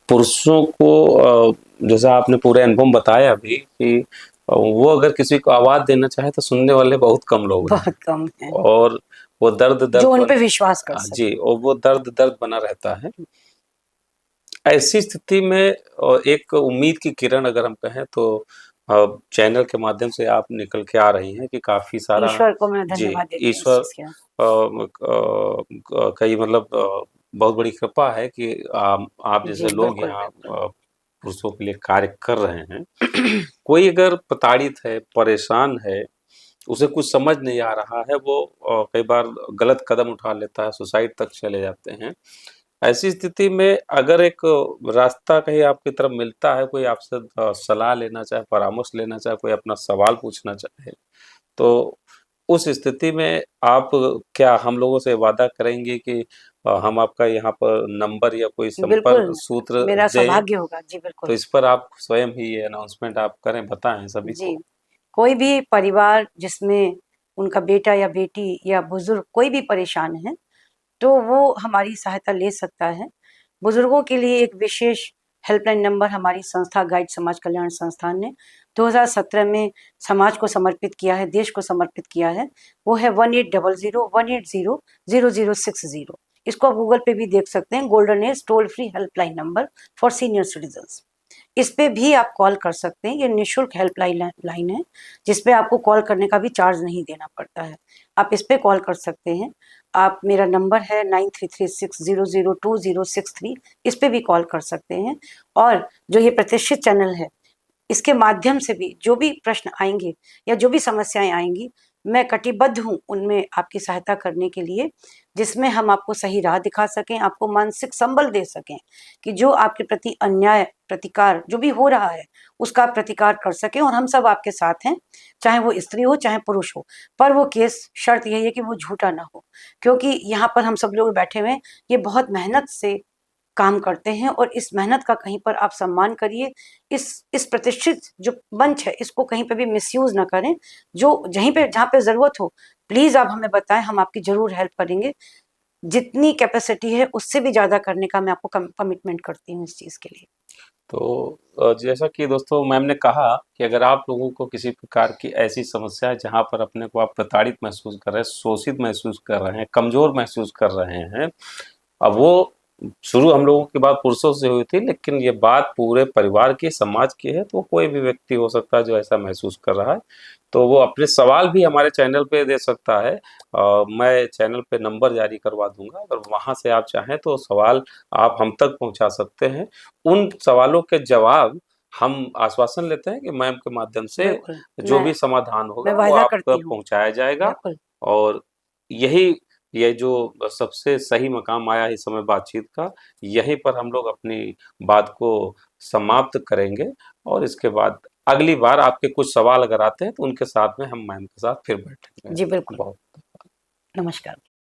पुरुषों को जैसा आपने पूरे अनुभव बताया अभी कि वो अगर किसी को आवाज देना चाहे तो सुनने वाले बहुत कम लोग हैं, बहुत कम है और वो दर्द जो उन पे विश्वास कर सके। जी, और वो दर्द बना रहता है। ऐसी स्थिति में एक उम्मीद की किरण अगर हम कहें तो चैनल के माध्यम से आप निकल के आ रही हैं कि काफ़ी सारा ईश्वर को मैं जी, धन्यवाद देती हूँ इस ईश्वर चीज़ के लिए। कई मतलब बहुत बड़ी कृपा है कि आप जी, जैसे लोग बिल्कुल, यहाँ बिल्कुल। पुरुषों के लिए कार्य कर रहे हैं। कोई अगर प्रताड़ित है, परेशान है, उसे कुछ समझ नहीं आ रहा है, वो कई बार गलत कदम उठा लेता है, सुसाइड तक चले जाते हैं। ऐसी स्थिति में अगर एक रास्ता कहीं आपकी तरफ मिलता है, कोई आपसे सलाह लेना चाहे, परामर्श लेना चाहे, कोई अपना सवाल पूछना चाहे, तो उस स्थिति में आप क्या हम लोगों से वादा करेंगे कि हम आपका यहाँ पर नंबर या कोई संपर्क बिल्कुल, सूत्र मेरा दें? सौभाग्य होगा। जी, तो बिल्कुल। इस पर आप स्वयं ही ये अनाउंसमेंट आप करें, बताएँ सभी जी, को। कोई भी परिवार जिसमें उनका बेटा या बेटी या बुज़ुर्ग कोई भी परेशान है, तो वो हमारी सहायता ले सकता है। बुज़ुर्गों के लिए एक विशेष हेल्पलाइन नंबर हमारी संस्था गाइड समाज कल्याण संस्थान ने 2017 में समाज को समर्पित किया है, देश को समर्पित किया है। वो है 1800-180-0060। इसको आप गूगल पे भी देख सकते हैं, golden age toll free helpline number for senior citizens. इस पे भी आप कॉल कर सकते हैं। ये निःशुल्क लाइन है, जिस पे आपको कॉल करने का भी चार्ज नहीं देना पड़ता है। आप इस पे कॉल कर सकते हैं। आप मेरा नंबर है 9336002063, इस पे भी कॉल कर सकते हैं। और जो ये प्रतिष्ठित चैनल है, इसके माध्यम से भी जो भी प्रश्न आएँगे या जो भी समस्याएँ आएँगी, मैं कटिबद्ध हूँ उनमें आपकी सहायता करने के लिए, जिसमें हम आपको सही राह दिखा सकें, आपको मानसिक संबल दे सकें कि जो आपके प्रति अन्याय, प्रतिकार जो भी हो रहा है, उसका आप प्रतिकार कर सकें और हम सब आपके साथ हैं, चाहे वो स्त्री हो, चाहे पुरुष हो। पर वो केस शर्त यही है कि वो झूठा ना हो, क्योंकि यहाँ पर हम सब लोग बैठे हुए हैं, ये बहुत मेहनत से काम करते हैं और इस मेहनत का कहीं पर आप सम्मान करिए। इस प्रतिष्ठित जो मंच है, इसको कहीं पे भी मिसयूज़ ना करें। जो जहीं पे जहाँ पे ज़रूरत हो, प्लीज़ आप हमें बताएँ, हम आपकी ज़रूर हेल्प करेंगे। जितनी कैपेसिटी है, उससे भी ज़्यादा करने का मैं आपको कमिटमेंट करती हूँ इस चीज़ के लिए। तो जैसा कि दोस्तों मैम ने कहा कि अगर आप लोगों को किसी प्रकार की ऐसी समस्या है जहाँ पर अपने को आप प्रताड़ित महसूस कर रहे हैं, शोषित महसूस कर रहे हैं, कमज़ोर महसूस कर रहे हैं, अब वो शुरू हम लोगों की बात पुरुषों से हुई थी, लेकिन ये बात पूरे परिवार की, समाज की है, तो कोई भी व्यक्ति हो सकता है जो ऐसा महसूस कर रहा है, तो वो अपने सवाल भी हमारे चैनल पे दे सकता है। मैं चैनल पे नंबर जारी करवा दूँगा, अगर वहाँ से आप चाहें तो सवाल आप हम तक पहुँचा सकते हैं। उन सवालों के जवाब हम आश्वासन लेते हैं कि मैम के माध्यम से बिल्कुल, जो भी समाधान मैं होगा वो वायदा आप करती तक हूँ। पहुँचाया जाएगा बिल्कुल। और यही ये जो सबसे सही मकाम आया इस समय बातचीत का, यहीं पर हम लोग अपनी बात को समाप्त करेंगे और इसके बाद अगली बार आपके कुछ सवाल अगर आते हैं तो उनके साथ में हम मैम के साथ फिर बैठेंगे। जी, बिल्कुल। बहुत नमस्कार।